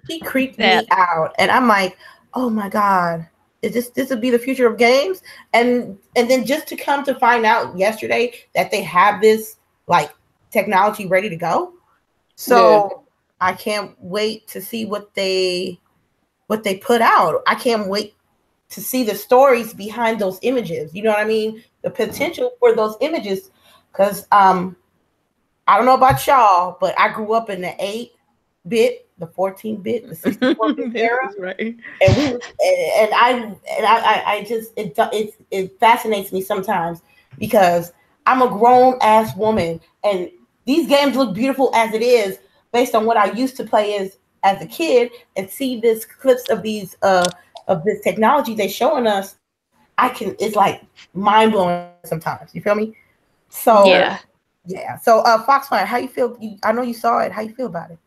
She creeped me out. And I'm like, oh my God, this would be the future of games? And then just to come to find out yesterday that they have this like technology ready to go. So I can't wait to see what they put out. I can't wait to see the stories behind those images. You know what I mean? The potential for those images. Because I don't know about y'all, but I grew up in the 8-bit, the 14-bit, the 64-bit era. Right. And I just it fascinates me sometimes because I'm a grown ass woman and these games look beautiful as it is based on what I used to play as a kid, and see this clips of these of this technology they're showing us. It's like mind blowing sometimes. You feel me? So yeah. So Foxfire, how you feel? I know you saw it. How you feel about it?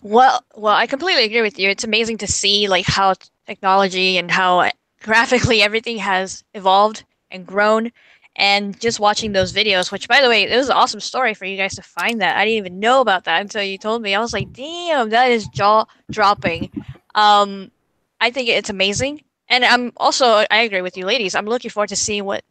Well, I completely agree with you. It's amazing to see like how technology and how graphically everything has evolved and grown. And just watching those videos, which by the way, it was an awesome story for you guys to find that. I didn't even know about that until you told me. I was like, damn, that is jaw-dropping. I think it's amazing. And I agree with you ladies. I'm looking forward to seeing what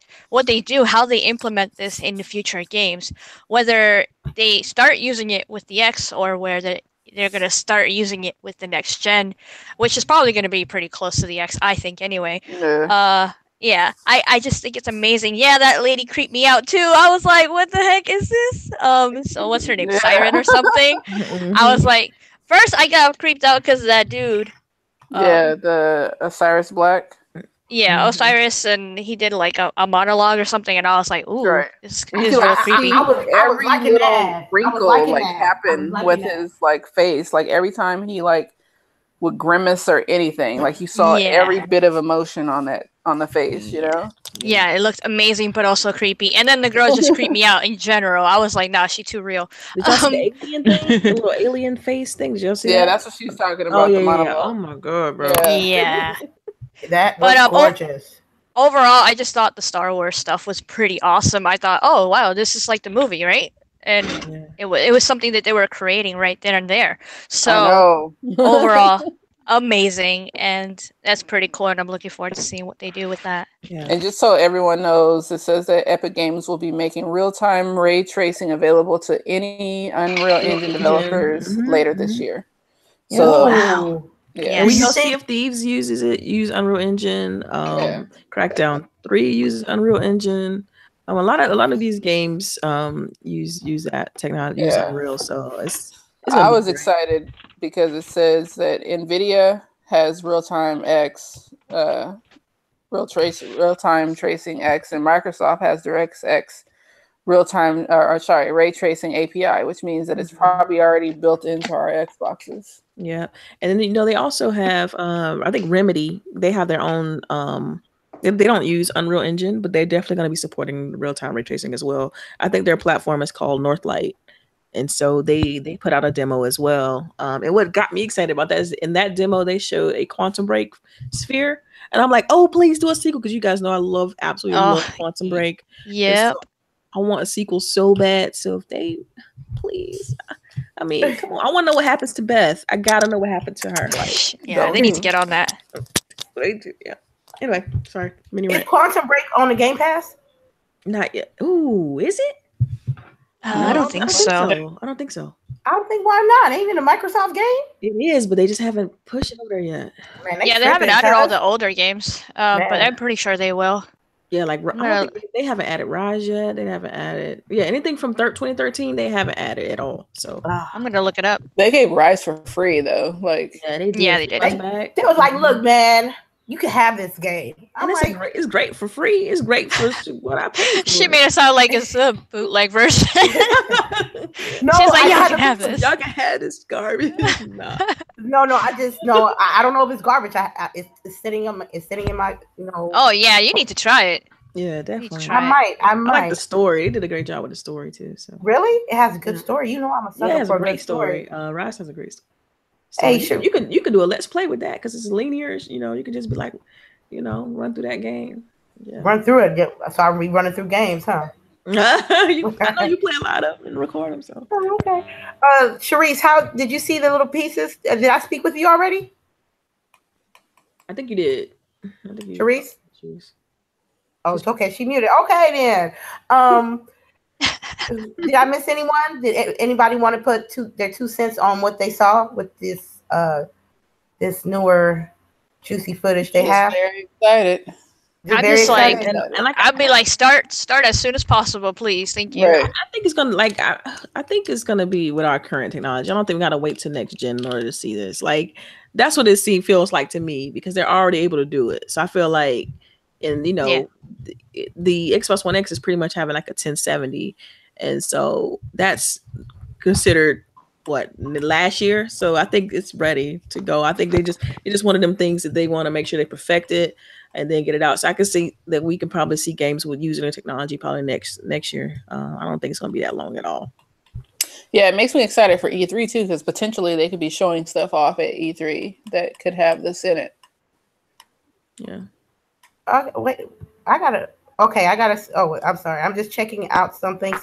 they do, how they implement this in the future games. Whether they start using it with the X or where they're going to start using it with the next gen, which is probably going to be pretty close to the X, I think, anyway. Yeah, I just think it's amazing. Yeah, that lady creeped me out too. I was like, what the heck is this? So what's her name? Siren or something? I was like, first I got creeped out because of that dude. The Osiris Black. Yeah, Osiris, and he did like a monologue or something, and I was like, ooh, this is real creepy. Every little wrinkle happened with his like face. Like every time he like would grimace or anything, like you saw every bit of emotion on the face, you know? Yeah, it looked amazing, but also creepy. And then the girl just creeped me out in general. I was like, nah, she's too real. Did y'all see the alien thing? The little alien face thing? Did y'all see that? That's what she's talking about. Oh my God, bro. Yeah. That was gorgeous. Overall, I just thought the Star Wars stuff was pretty awesome. I thought, oh, wow, this is like the movie, right? And it was something that they were creating right then and there. So overall, amazing, and that's pretty cool, and I'm looking forward to seeing what they do with that. And just so everyone knows, it says that Epic Games will be making real-time ray tracing available to any Unreal Engine developers later this year. So we know Sea of Thieves use Unreal Engine. Crackdown 3 uses Unreal Engine. A lot of these games use that technology, use Unreal. So I was excited because it says that NVIDIA has real-time tracing X, and Microsoft has DirectX ray tracing API, which means that it's probably already built into our Xboxes. Yeah, and then they also have I think Remedy. They have their own. They don't use Unreal Engine, but they're definitely going to be supporting real-time ray tracing as well. I think their platform is called Northlight. And so they put out a demo as well. And what got me excited about that is in that demo, they showed a Quantum Break sphere. And I'm like, oh, please do a sequel. Because you guys know I absolutely love Quantum Break. Yeah. So I want a sequel so bad. So if they, please. I mean, come on. I want to know what happens to Beth. I got to know what happened to her. They need to get on that. They do, yeah. Anyway, sorry. Is Quantum Break on the Game Pass? Not yet. Ooh, is it? I don't think so. I don't think so. I don't think why not. Ain't it a Microsoft game? It is, but they just haven't pushed it over there yet. Man, they haven't added all the older games, but I'm pretty sure they will. Yeah, like I don't think they haven't added Rise yet. They haven't added anything from 2013. They haven't added at all. So I'm gonna look it up. They gave Rise for free though. Like they did. They was like, look, man. You can have this game. It's great for free. It's great for what I paid for. She made it sound like it's a bootleg version. No, she's like, y'all can have this. Y'all can have this garbage. No. I don't know if it's garbage. It's sitting in my. Oh yeah, you need to try it. Yeah, definitely. I might. I like the story. They did a great job with the story too. So really, it has a good story. I'm a sucker for a great story. Rise has a great story. So Hey, you can do a let's play with that because it's linear. You know, you can just be like, you know, run through that game. Yeah. Run through it. Yeah, so I'll be running through games, huh? I know you play a lot of them and record them. So okay. CHAREECE, how did you see the little pieces? Did I speak with you already? I think you did. CHAREECE? Oh, it's okay. She muted. Okay, then. Did I miss anyone? Did anybody want to put their 2 cents on what they saw with this this newer juicy footage they have? Very excited. I'm just like, I'd be like, start as soon as possible, please. Thank you. Right. I think it's gonna I think it's gonna be with our current technology. I don't think we gotta wait till next gen in order to see this. Like that's what it feels like to me because they're already able to do it. So I feel like, and you know, the Xbox One X is pretty much having like a 1070, and so that's considered what last year. So I think it's ready to go. I think it's just one of them things that they want to make sure they perfect it and then get it out. So I can see that we can probably see games with using the technology probably next year. I don't think it's going to be that long at all. Yeah, it makes me excited for E3 too, because potentially they could be showing stuff off at E3 that could have this in it. Yeah. Wait, I gotta. Oh, I'm sorry. I'm just checking out something.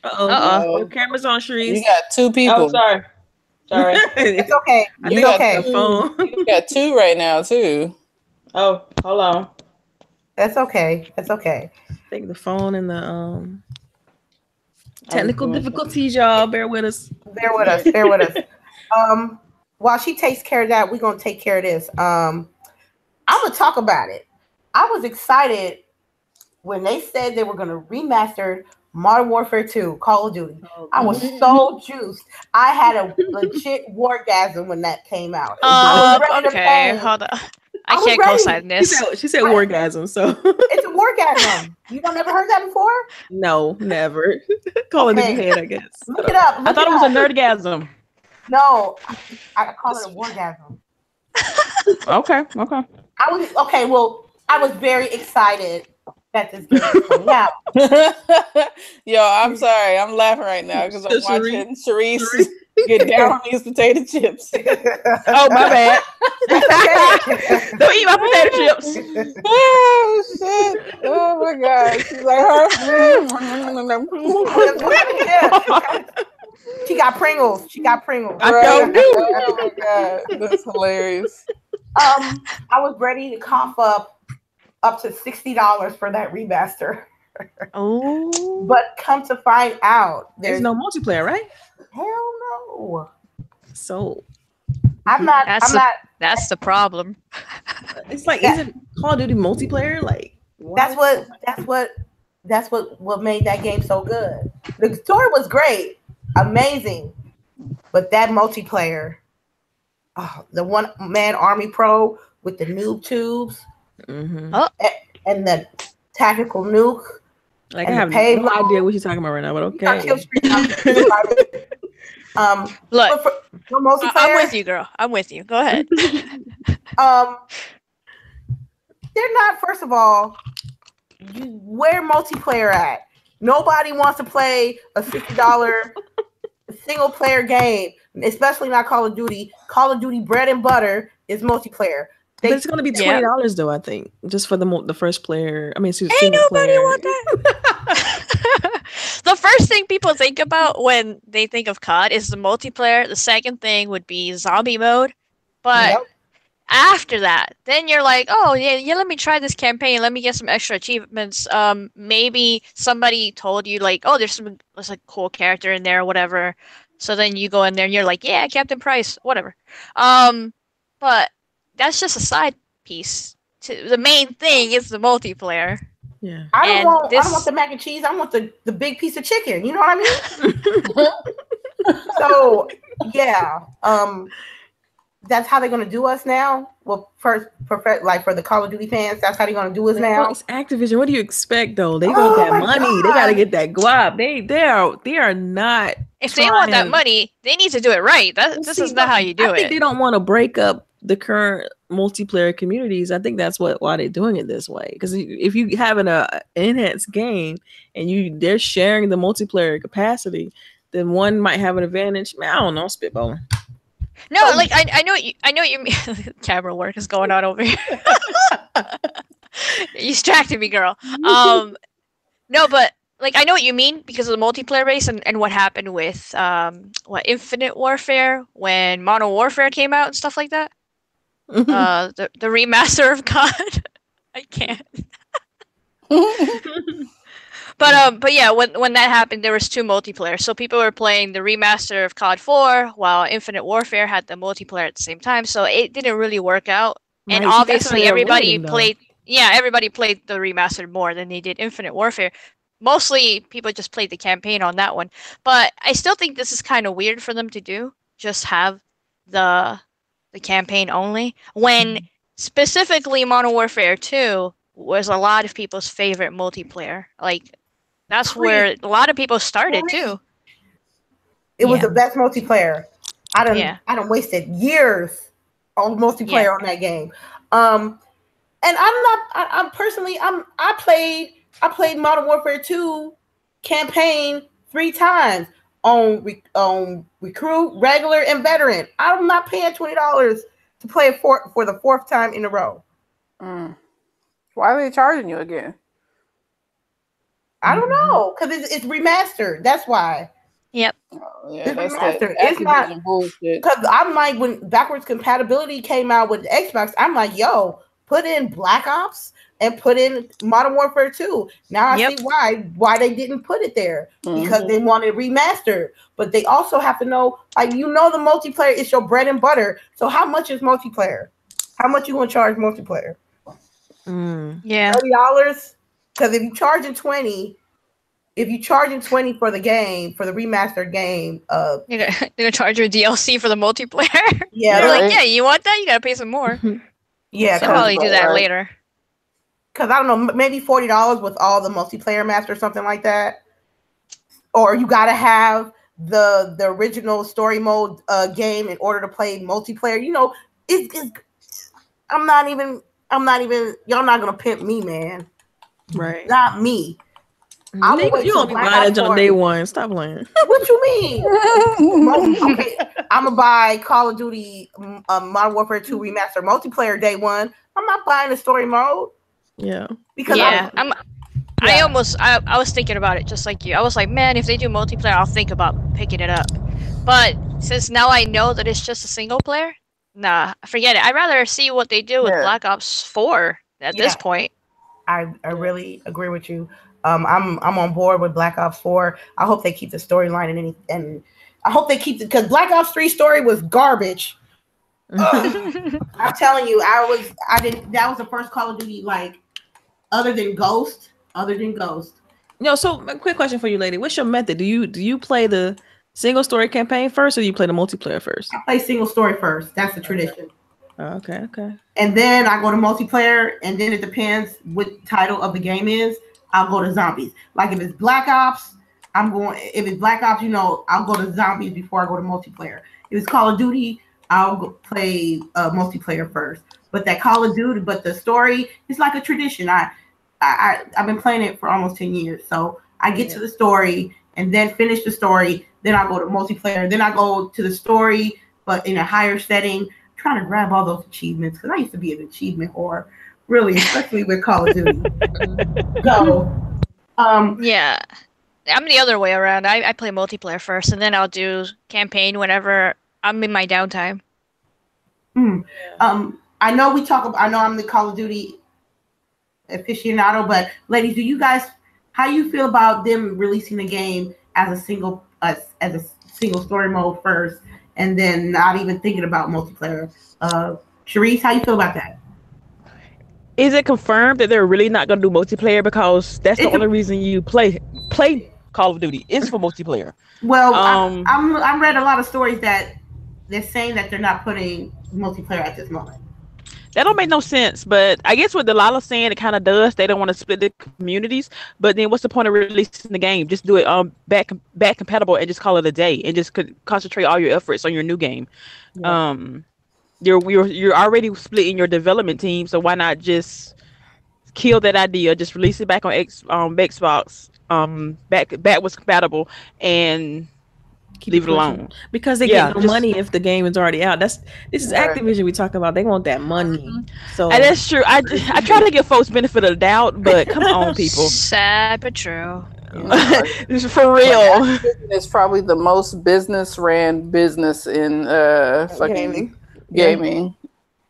Uh-oh. Your camera's on, CHAREECE. You got 2 people. Oh, sorry. It's okay. You got 2 right now too. Oh, hold on. That's okay. I think the phone and the technical difficulties, y'all. Bear with us. While she takes care of that, we're gonna take care of this. I'm gonna talk about it. I was excited when they said they were gonna remaster Modern Warfare 2, Call of Duty. I was so juiced. I had a legit wargasm when that came out. Okay, hold on. I can't co-sign this. She said wargasm, so it's a wargasm. You never heard that before? No, never. Call it in your head, I guess. Look it up. I thought it was a nerdgasm. No, I call it a wargasm. Okay. I was very excited that this game is coming out. Yo, I'm sorry. I'm laughing right now because I'm watching CHAREECE get down on these potato chips. Oh, my bad. Don't eat my potato chips. Oh, shit. Oh, my God. She's like, She got Pringles. Right. Oh, my God. That's hilarious. I was ready to cough up to $60 for that remaster. Oh, but come to find out, there's no multiplayer, right? Hell no. So I'm not. That's the problem. It's like, isn't Call of Duty multiplayer? Like that's what made that game so good. The story was great, amazing, but that multiplayer, the one man army pro with the noob tubes. Mm-hmm. And the tactical nuke. Like I have no idea what you're talking about right now, but okay. Look, I'm with you, girl. I'm with you. Go ahead. They're not. First of all, where multiplayer at? Nobody wants to play a $60 single player game, especially not Call of Duty. Call of Duty bread and butter is multiplayer. But it's going to be $20 though, I think, just for the first player. I mean, ain't nobody want that. The first thing people think about when they think of COD is the multiplayer. The second thing would be zombie mode. But after that, then you're like, oh yeah, let me try this campaign. Let me get some extra achievements. Maybe somebody told you like, oh, there's a cool character in there or whatever. So then you go in there and you're like, yeah, Captain Price, whatever. But that's just a side piece. The main thing is the multiplayer. Yeah. I don't want the mac and cheese. I want the big piece of chicken. You know what I mean? So yeah. That's how they're gonna do us now. Well, first, like for the Call of Duty fans, that's how they're gonna do us now. It's Activision. What do you expect though? They want that money. God. They gotta get that guap. They are not. If they want that money, they need to do it right. This is not how you do it. I think they don't want to break up the current multiplayer communities. I think that's why they're doing it this way. Because if you have an enhanced game and they're sharing the multiplayer capacity, then one might have an advantage. Man, I don't know, spitballing. No, like I know what you mean. Camera work is going on over here. You distracted me, girl. No, but like I know what you mean because of the multiplayer race and what happened with Infinite Warfare when Modern Warfare came out and stuff like that. The remaster of COD. I can't. But yeah, when that happened, there was 2 multiplayer. So people were playing the remaster of COD 4 while Infinite Warfare had the multiplayer at the same time. So it didn't really work out. And Right, obviously everybody winning, played. Yeah, everybody played the remastered more than they did Infinite Warfare. Mostly people just played the campaign on that one. But I still think this is kind of weird for them to do. Just have the campaign only when specifically Modern Warfare 2 was a lot of people's favorite multiplayer. Like that's where a lot of people started too. It was the best multiplayer. I done wasted years on multiplayer on that game. And I played Modern Warfare 2 campaign 3 times on recruit, regular, and veteran. I'm not paying $20 to play it for the 4th time in a row. Why are they charging you again? I don't know, because it's remastered. That's why. Yep. Oh, yeah, it's remastered. It's not bullshit. Because I'm like, when backwards compatibility came out with the Xbox, I'm like, yo, put in Black Ops and put in Modern Warfare 2. Now I see why they didn't put it there, because they wanted remastered. But they also have to know, like, the multiplayer is your bread and butter. So how much is multiplayer? How much you gonna charge multiplayer? Yeah, $30. Because if you're charging $20 for the game, for the remastered game, they're gonna charge you a DLC for the multiplayer. Yeah, they're like, yeah, you want that? You gotta pay some more. Yeah, they'll probably do that later. Because I don't know, maybe $40 with all the multiplayer maps or something like that. Or you gotta have the original story mode game in order to play multiplayer. I'm not even. Y'all not gonna pimp me, man. Right? Not me. You don't be buying on day one. Stop playing. What you mean? Okay, I'm gonna buy Call of Duty Modern Warfare 2 Remastered multiplayer day one. I'm not buying the story mode. Yeah. Because I was thinking about it just like you. I was like, man, if they do multiplayer, I'll think about picking it up. But since now I know that it's just a single player, nah, forget it. I'd rather see what they do with Black Ops 4 at this point. I really agree with you. I'm on board with Black Ops 4. I hope they keep the storyline and I hope they keep it, because Black Ops 3 story was garbage. I'm telling you, that was the first Call of Duty, like, other than Ghost. So a quick question for you, lady. What's your method? Do you play the single story campaign first, or do you play the multiplayer first? I play single story first. That's the tradition. Okay. And then I go to multiplayer, and then it depends what title of the game is. I'll go to zombies. Like if it's Black Ops, I'll go to zombies before I go to multiplayer. If it's Call of Duty, I'll go play multiplayer first. But that Call of Duty, the story is like a tradition. I've been playing it for almost 10 years. So I get to the story and then finish the story. Then I go to multiplayer. Then I go to the story, but in a higher setting, trying to grab all those achievements, because I used to be an achievement whore, really, especially with Call of Duty. Yeah, I'm the other way around. I play multiplayer first, and then I'll do campaign whenever I'm in my downtime. I know I'm the Call of Duty aficionado, but ladies, how you feel about them releasing the game as a single story mode first, and then not even thinking about multiplayer? CHAREECE, how you feel about that? Is it confirmed that they're really not going to do multiplayer? Because that's the only reason you play Call of Duty is for multiplayer. Well, I'm read a lot of stories that they're saying that they're not putting multiplayer at this moment. That don't make no sense, but I guess what DELILAH saying, it kind of does. They don't want to split the communities, but then what's the point of releasing the game? Just do it back compatible and just call it a day, and just concentrate all your efforts on your new game. Yeah. You're already splitting your development team, so why not just kill that idea? Just release it back on Xbox, backwards compatible, and Leave it alone because they get no money if the game is already out. This is Activision we talk about. They want that money. So and that's true. I try to give folks benefit of the doubt, but come on, people. Sad but true. This is for real. It's probably the most business-ran business in fucking gaming.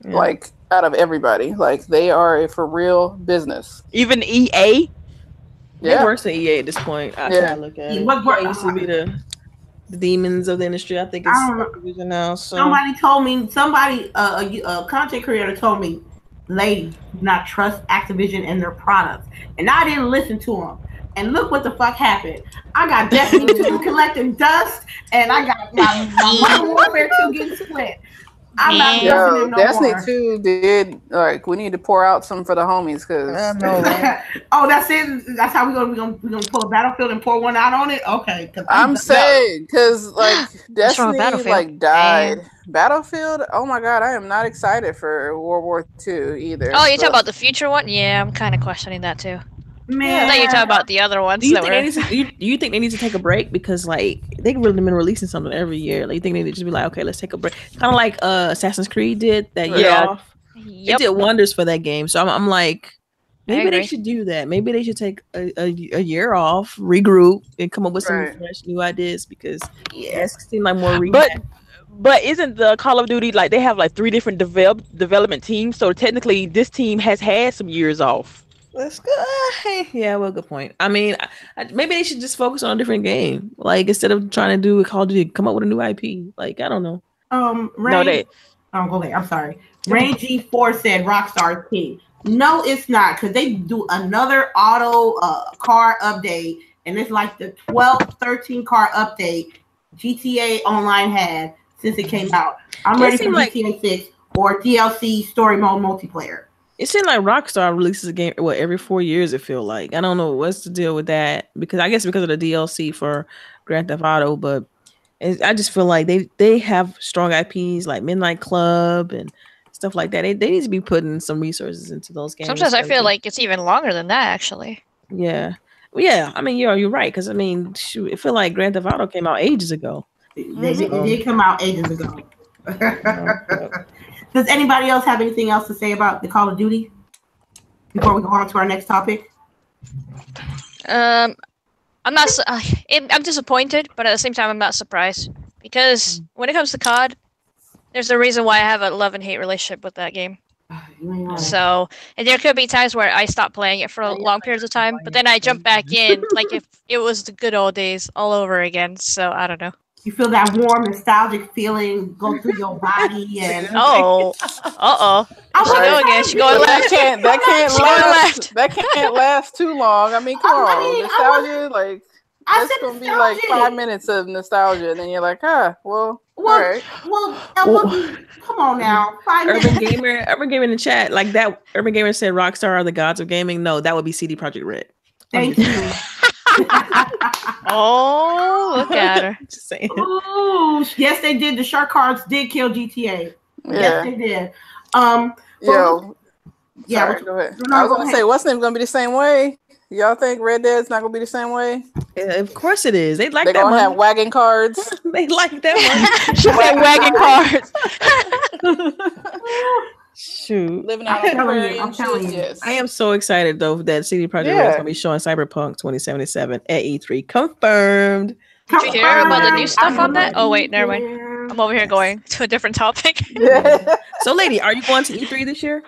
Yeah. Like out of everybody, like they are a for real business. Even EA. Yeah, worse than EA at this point. I try to look at it. What used to be the demons of the industry. I think it's Activision now. So somebody told me, a content creator told me, "Lady, do not trust Activision and their products," and I didn't listen to him. And look what the fuck happened. I got Destiny 2 collecting dust, and I got my Modern Warfare 2 getting split. I'm not listening no Destiny more. 2 did, like, we need to pour out some for the homies, because oh, that's it. That's how we're gonna pull a Battlefield and pour one out on it. Okay, I'm saying, because like Destiny like died. Battlefield, oh my god, I am not excited for World War II either. Oh, you're talking about the future one? Yeah, I'm kind of questioning that too. Man, I thought you were talking about the other ones. Do you think they need to take a break, because like they've really been releasing something every year? Like, you think they need to just be like, okay, let's take a break, kind of like Assassin's Creed did that year off. It did wonders for that game. So I'm like, maybe they should do that. Maybe they should take a year off, regroup, and come up with some fresh new ideas, because it seems like more But isn't the Call of Duty, like, they have like 3 different development teams, so technically this team has had some years off. That's good. Yeah, well, good point. I mean, maybe they should just focus on a different game. Like, instead of trying to do a Call of Duty, come up with a new IP. Like, I don't know. Go ahead. I'm sorry. Rain G4 said Rockstar King. No, it's not, because they do another auto car update, and it's like the 12th, 13th car update GTA Online had since it came out. I'm ready for GTA 6 or DLC story mode multiplayer. It seems like Rockstar releases a game every 4 years. It feel like, I don't know what's the deal with that, because I guess because of the DLC for Grand Theft Auto, but I just feel like they have strong IPs like Midnight Club and stuff like that. They need to be putting some resources into those games. Sometimes I feel like it's even longer than that, actually. Yeah. I mean, you're right, because I mean, shoot, it feel like Grand Theft Auto came out ages ago. They did come out ages ago. Does anybody else have anything else to say about the Call of Duty before we go on to our next topic? I'm disappointed, but at the same time, I'm not surprised, because when it comes to COD, there's a reason why I have a love-and-hate relationship with that game. So, and there could be times where I stop playing it for long periods of time, but then I jump back in like if it was the good old days all over again. So I don't know. You feel that warm, nostalgic feeling go through your body, and She going again. She going left. That can't last too long. I mean, come on, nostalgia, like that's gonna be like 5 minutes of nostalgia, and then you're like, all right. Come on now. 5 minutes. Urban Gamer in the chat, like that. Urban Gamer said, "Rockstar are the gods of gaming." No, that would be CD Projekt Red. Thank you. Oh, look at her. Just saying. Ooh, yes, they did. The shark cards did kill GTA. Yes, they did. Sorry, go ahead. I was gonna say, what's name gonna be the same way? Y'all think Red Dead's not gonna be the same way? Yeah, of course it is. They're gonna have wagon cards. They like that one. She said wagon cards. Shoot. Living out on the prairie. I'm telling you. I am so excited though that CD Projekt Red is gonna be showing Cyberpunk 2077 at E3. Confirmed. Did you hear about the new stuff on that? Oh wait, never mind. I'm over here going to a different topic. So, Lady, are you going to E3 this year?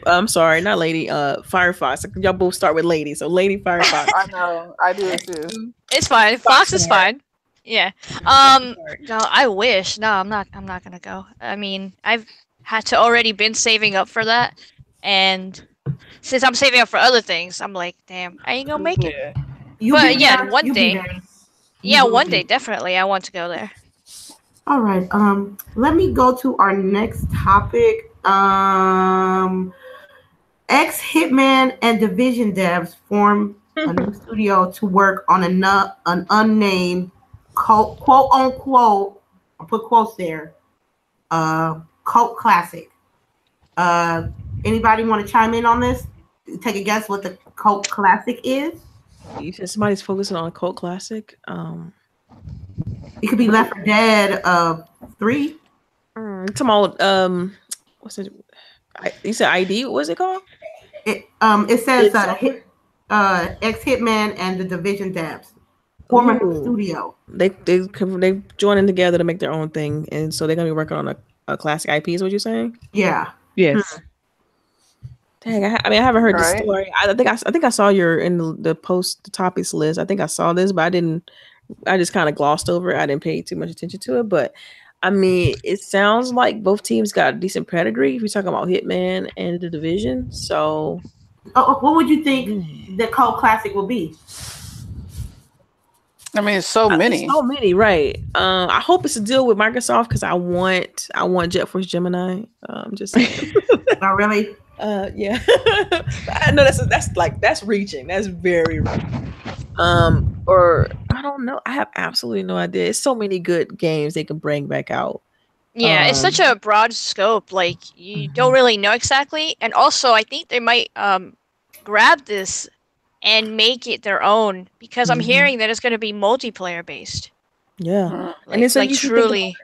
I'm sorry, not Lady. Firefox. Y'all both start with Lady. So, Lady Firefox. I know. I do it too. It's fine. Fox is fine. Yeah. No, I wish. No, I'm not gonna go. I mean, I've had to already been saving up for that, and since I'm saving up for other things, I'm like, damn, I ain't gonna make it. But yeah, one day. Yeah, one day definitely. I want to go there. All right. Let me go to our next topic. Ex-Hitman and Division devs form a new studio to work on an unnamed quote unquote, I'll put quotes there, cult classic. Anybody want to chime in on this? Take a guess what the cult classic is? You said somebody's focusing on a cult classic. It could be Left 4 Dead 3. Talking about what's it? You said ID. What's it called? It says ex Hitman and the Division devs former studio. They joining together to make their own thing, and so they're gonna be working on a classic IP. Is what you're saying? Yeah. Yes. Dang, I haven't heard the story. I think I saw your in the post the topics list. I think I saw this, but I didn't. I just kind of glossed over it. I didn't pay too much attention to it, but I mean, it sounds like both teams got a decent pedigree if you're talking about Hitman and the Division. So, what would you think the cult classic will be? I mean, it's so many. So many, right? I hope it's a deal with Microsoft because I want Jet Force Gemini. Just not really. Yeah. I know that's reaching. That's very reaching. Or I don't know. I have absolutely no idea. It's so many good games they can bring back out. Yeah, it's such a broad scope. Like you don't really know exactly, and also I think they might grab this and make it their own because I'm hearing that it's going to be multiplayer based. Yeah, and it's like truly,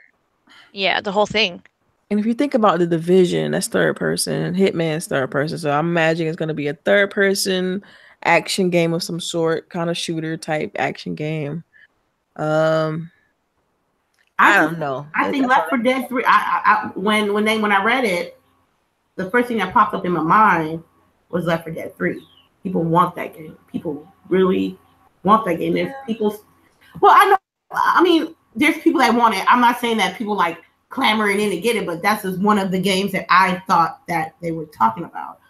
the whole thing. And if you think about the Division, that's third person, and Hitman's third person. So I'm imagining it's going to be a third person action game of some sort, kind of shooter type action game. I don't know. I think Left 4 Dead 3. When I read it, the first thing that popped up in my mind was Left 4 Dead 3. People want that game. People really want that game. There's people. Well, I know. I mean, there's people that want it. I'm not saying that people like clamoring in to get it, but that's just one of the games that I thought that they were talking about.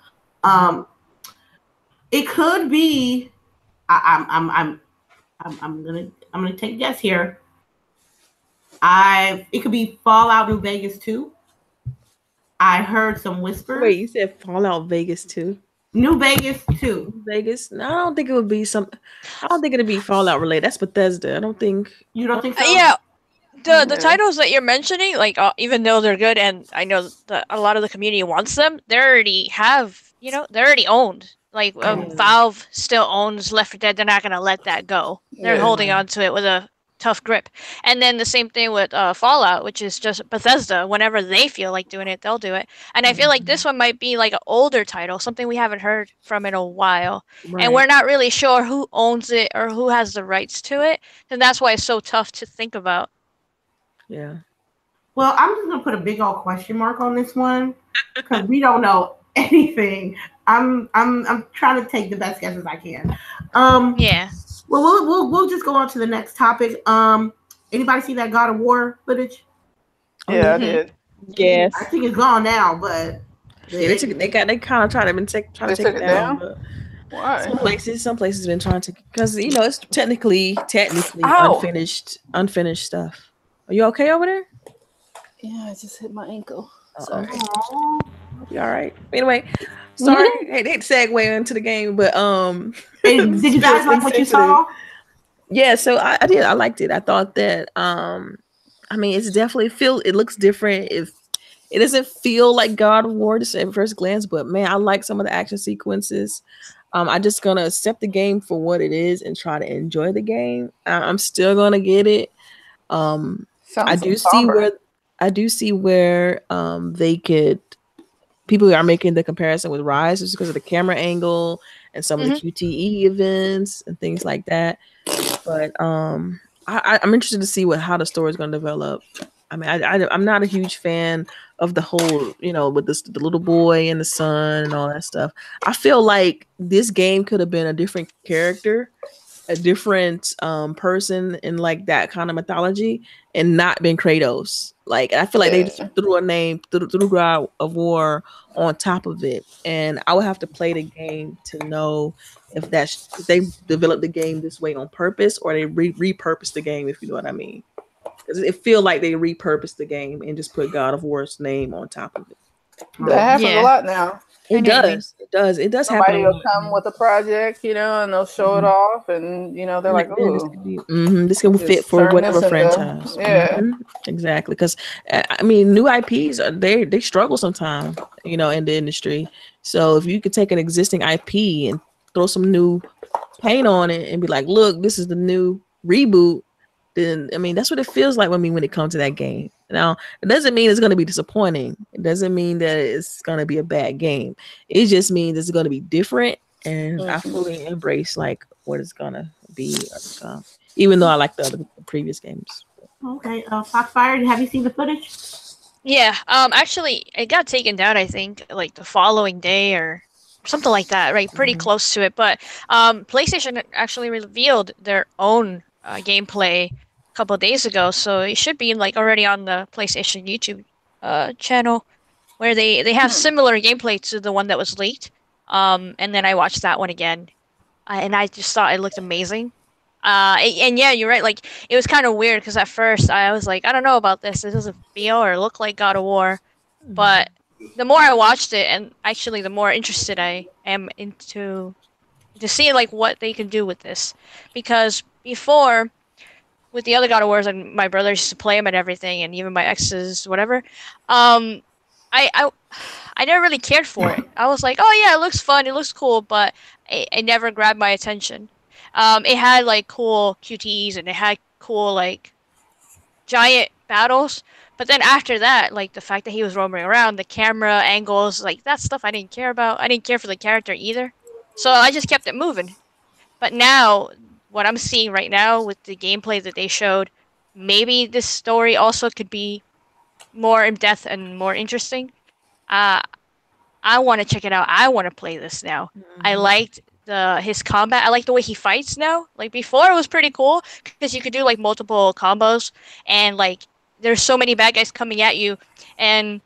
It could be. I'm gonna take a guess here. It could be Fallout New Vegas 2. I heard some whispers. Wait, you said Fallout Vegas 2? New Vegas 2. Vegas? No, I don't think it would be I don't think it'd be Fallout related. That's Bethesda. I don't think. You don't think so? Yeah. The titles that you're mentioning, like even though they're good, and I know that a lot of the community wants them, they already they're already owned. Like Valve still owns Left 4 Dead. They're not gonna let that go. They're holding on to it with a tough grip. And then the same thing with Fallout, which is just Bethesda. Whenever they feel like doing it, they'll do it. And I feel like this one might be like an older title, something we haven't heard from in a while. Right. And we're not really sure who owns it or who has the rights to it. And that's why it's so tough to think about. Yeah. Well, I'm just gonna put a big old question mark on this one because we don't know anything. I'm trying to take the best guesses I can. Yeah. Well, we'll just go on to the next topic. Anybody see that God of War footage? Yeah, I did. Yes. I think it's gone now, but they kind of try to take it down. But why? Some places have been trying to, because it's technically unfinished stuff. Are you okay over there? Yeah, I just hit my ankle. Sorry. You all right? Anyway, sorry. I hate to segue into the game, but did you guys like what you saw? Yeah, so I did. I liked it. I thought that I mean, it's definitely it looks different. It doesn't feel like God of War just at first glance, but man, I like some of the action sequences. I'm just gonna accept the game for what it is and try to enjoy the game. I'm still gonna get it. I do see where people are making the comparison with Rise just because of the camera angle and some of the QTE events and things like that. But I'm interested to see how the story is going to develop. I mean, I'm not a huge fan of the whole, with the little boy and the son and all that stuff. I feel like this game could have been a different character, a different person in like that kind of mythology, and not been Kratos. Like, I feel like they just threw a name, threw God of War on top of it, and I would have to play the game to know if they developed the game this way on purpose or they repurposed the game, if you know what I mean. Because it feels like they repurposed the game and just put God of War's name on top of it. That happens a lot now. It does happen. Somebody will come with a project, and they'll show it off, and they're like, "Ooh, this can fit for whatever franchise." Yeah, exactly. Because I mean, new IPs they struggle sometimes, in the industry. So if you could take an existing IP and throw some new paint on it and be like, "Look, this is the new reboot," then I mean that's what it feels like when it comes to that game. Now it doesn't mean it's going to be disappointing. It doesn't mean that it's going to be a bad game. It just means it's going to be different, and I fully embrace like what it's going to be. Even though I like the other previous games. Okay, Foxfire, have you seen the footage? Yeah, actually, it got taken down, I think, like the following day or something like that, right? Pretty close to it. But PlayStation actually revealed their own gameplay a couple of days ago, so it should be like already on the PlayStation YouTube channel, where they have similar gameplay to the one that was leaked. And then I watched that one again, and I just thought it looked amazing. And yeah, you're right. Like it was kind of weird because at first I was like, I don't know about this. It doesn't feel or look like God of War. But the more I watched it, and actually the more interested I am into to see like what they can do with this, because before with the other God of Wars and my brothers used to play them and everything, and even my exes, whatever. I never really cared for it. I was like, oh yeah, it looks fun, it looks cool, but it never grabbed my attention. It had like cool QTEs and it had cool like giant battles, but then after that, like the fact that he was roaming around, the camera angles, like that stuff I didn't care about. I didn't care for the character either, so I just kept it moving. But now, what I'm seeing right now with the gameplay that they showed, maybe this story also could be more in depth and more interesting. I want to check it out. I want to play this now. I liked his combat. I like the way he fights now. Like before it was pretty cool because you could do like multiple combos, and like there's so many bad guys coming at you, and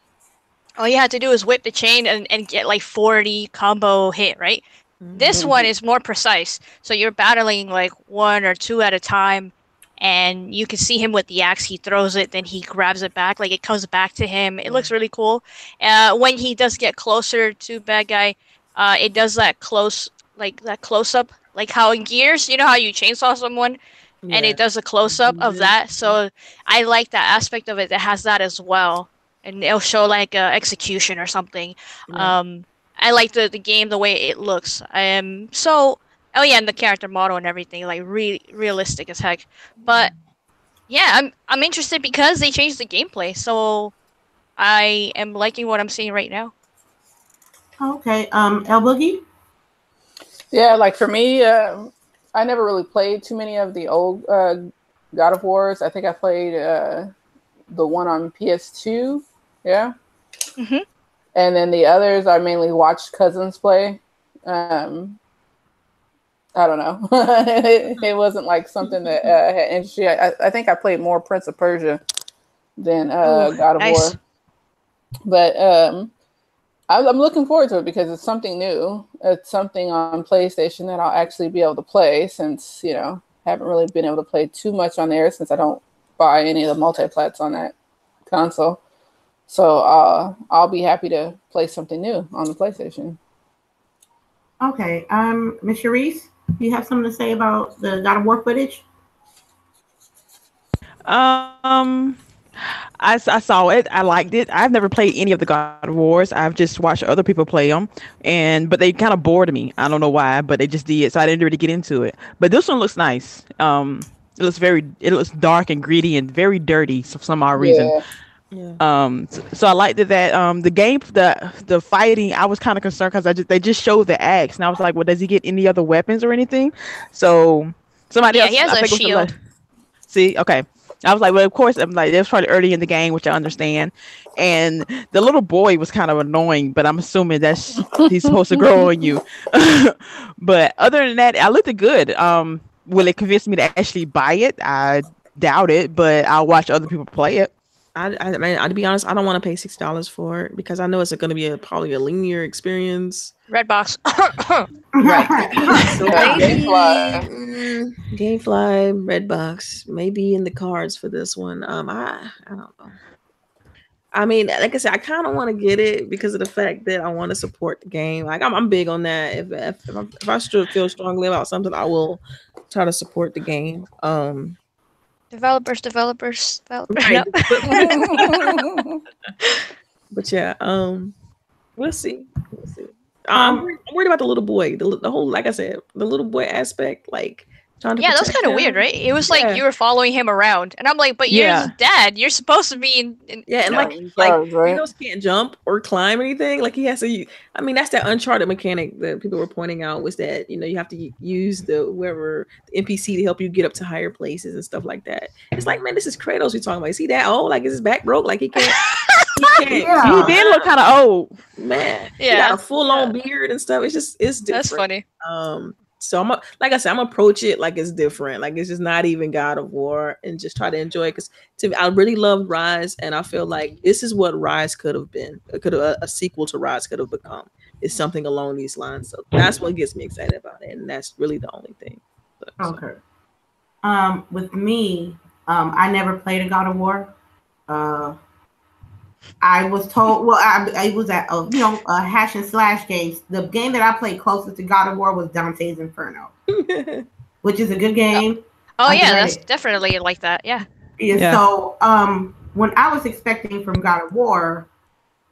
all you had to do is whip the chain and get like 40 combo hit, right? This one is more precise, so you're battling like one or two at a time, and you can see him with the axe. He throws it, then he grabs it back, like it comes back to him. It looks really cool. When he does get closer to bad guy, it does that close up, like how in Gears, you know how you chainsaw someone, and it does a close up of that. So I like that aspect of it that has that as well, and it'll show like a execution or something. I like the game, the way it looks. And the character model and everything, like realistic as heck. But yeah, I'm interested because they changed the gameplay, so I am liking what I'm seeing right now. Okay, LBOOGIE? Yeah, like for me, I never really played too many of the old God of Wars. I think I played the one on PS2. Yeah. And then the others I mainly watched cousins play. I don't know. it wasn't like something that had interest me. I think I played more Prince of Persia than God of War. But I'm looking forward to it because it's something new. It's something on PlayStation that I'll actually be able to play since, haven't really been able to play too much on there since I don't buy any of the multi-plats on that console. So I'll be happy to play something new on the PlayStation. Okay. Ms. CHAREECE, do you have something to say about the God of War footage? I saw it. I liked it. I've never played any of the God of Wars. I've just watched other people play them, but they kind of bored me. I don't know why, but they just did. So I didn't really get into it. But this one looks nice. It looks dark and gritty and very dirty for some odd reason. Yeah. So I liked that. The game, the fighting, I was kind of concerned because they just showed the axe, and I was like, well, does he get any other weapons or anything? So somebody else, he has a shield. See, okay. I was like, well, of course, I'm like, that's probably early in the game, which I understand. And the little boy was kind of annoying, but I'm assuming he's supposed to grow on you. But other than that, I looked good. Will it convince me to actually buy it? I doubt it, but I'll watch other people play it. I mean, to be honest, I don't want to pay $6 for it because I know it's going to be probably a linear experience. Redbox. Right. So Gamefly, Redbox, maybe in the cards for this one. I don't know. I mean, like I said, I kind of want to get it because of the fact that I want to support the game. Like I'm big on that. If I still feel strongly about something, I will try to support the game. Developers. Right. But yeah, we'll see. I'm worried about the little boy. The whole, like I said, the little boy aspect. Like Yeah, that was kind of weird, right? It was like you were following him around, and I'm like, but you're his dad. You're supposed to be in and like Kratos can't jump or climb anything. Like he has to. I mean, that's that Uncharted mechanic that people were pointing out was that you have to use the NPC to help you get up to higher places and stuff like that. It's like, man, this is Kratos you're talking about. Is he that old? Like, is his back broke? Like he can't. He did look kind of old, man. Yeah, he got a full on beard and stuff. It's different. That's funny. So like I said, I'm approach it like it's different. Like it's just not even God of War, and just try to enjoy it. Because to me, I really loved Rise, and I feel like this is what Rise could have been. A sequel to Rise could have become. Is something along these lines. So that's what gets me excited about it, and that's really the only thing. Okay. With me, I never played a God of War. I was told, well, I was at a hash and slash games. The game that I played closest to God of War was Dante's Inferno, which is a good game. Oh yeah, that's definitely like that. Yeah. So when I was expecting from God of War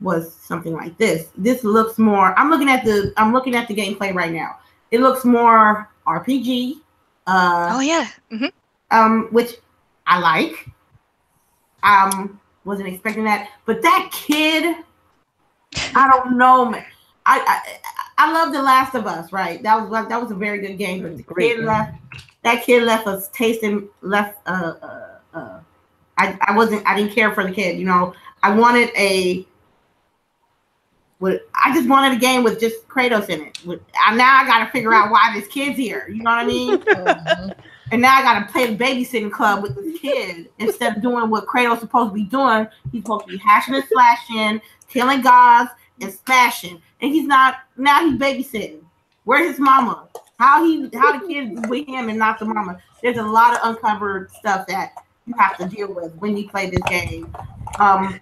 was something like this. This looks more. I'm looking at the gameplay right now. It looks more RPG. Oh yeah. Which I like. Wasn't expecting that, but that kid, I don't know, man. I love The Last of Us, right? That was a very good game, but that kid left us tasting left. I didn't care for the kid, I wanted I just wanted a game with just Kratos in it. Now I got to figure out why this kid's here. You know what I mean? And now I got to play the babysitting club with this kid instead of doing what Kratos supposed to be doing. He's supposed to be hashing and slashing, killing gods, and smashing. And he's not. Now he's babysitting. Where's his mama? How the kid with him and not the mama? There's a lot of uncovered stuff that you have to deal with when you play this game. Where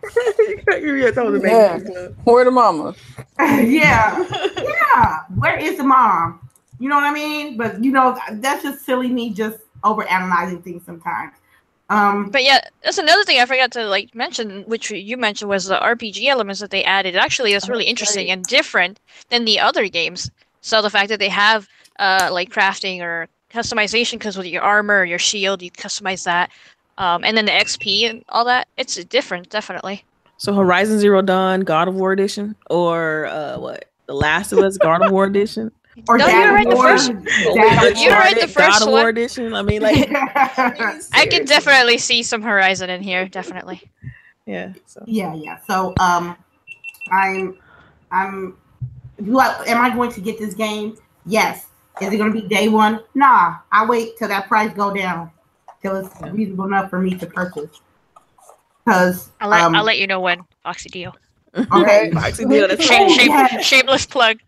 the mama? Yeah. Where is the mom? You know what I mean? But that's just silly me just over analyzing things sometimes. But yeah, that's another thing I forgot to mention, which you mentioned, was the RPG elements that they added. Actually, that's really interesting and different than the other games. So the fact that they have crafting or customization, because with your armor or your shield, you customize that. And then the XP and all that, it's different, definitely. So Horizon Zero Dawn, God of War Edition, or The Last of Us, God of War Edition? Or no, you're right. The first God of War Edition. I mean, I can definitely see some Horizon in here, definitely. Yeah. So. Yeah. So, am I going to get this game? Yes. Is it going to be day one? Nah. I wait till that price go down, till it's reasonable enough for me to purchase. Because I'll let you know when, Foxy Dio. Okay. Foxy Dio, that's shameless plug.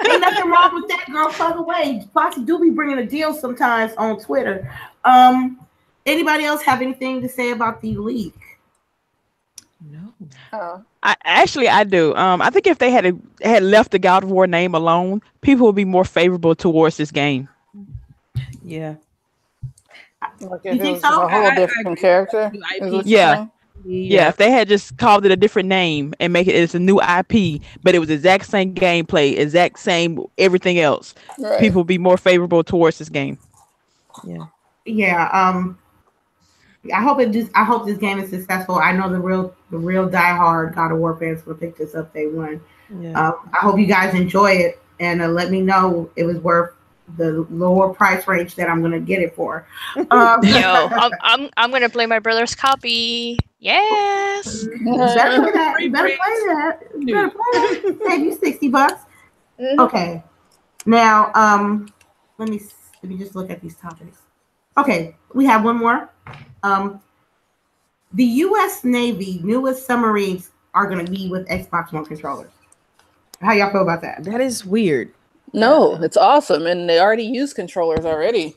Ain't nothing wrong with that, girl. Plug away. Foxy do be bringing a deal sometimes on Twitter. Anybody else have anything to say about the leak? No. I do. I think if they had left the God of War name alone, people would be more favorable towards this game. Yeah. Like if it was a whole different character. Yeah, if they had just called it a different name and make it's a new IP, but it was the exact same gameplay, exact same everything else, people would be more favorable towards this game. Yeah. I hope this game is successful. I know the real diehard God of War fans will pick this up day one. Yeah. I hope you guys enjoy it, and let me know it was worth the lower price range that I'm gonna get it for. I'm gonna play my brother's copy. Yes. You better play that. You better play that. Save you $60. Mm-hmm. Okay. Now, let me just look at these topics. Okay, we have one more. The U.S. Navy newest submarines are going to be with Xbox One controllers. How y'all feel about that? That is weird. No, it's awesome, and they already use controllers already.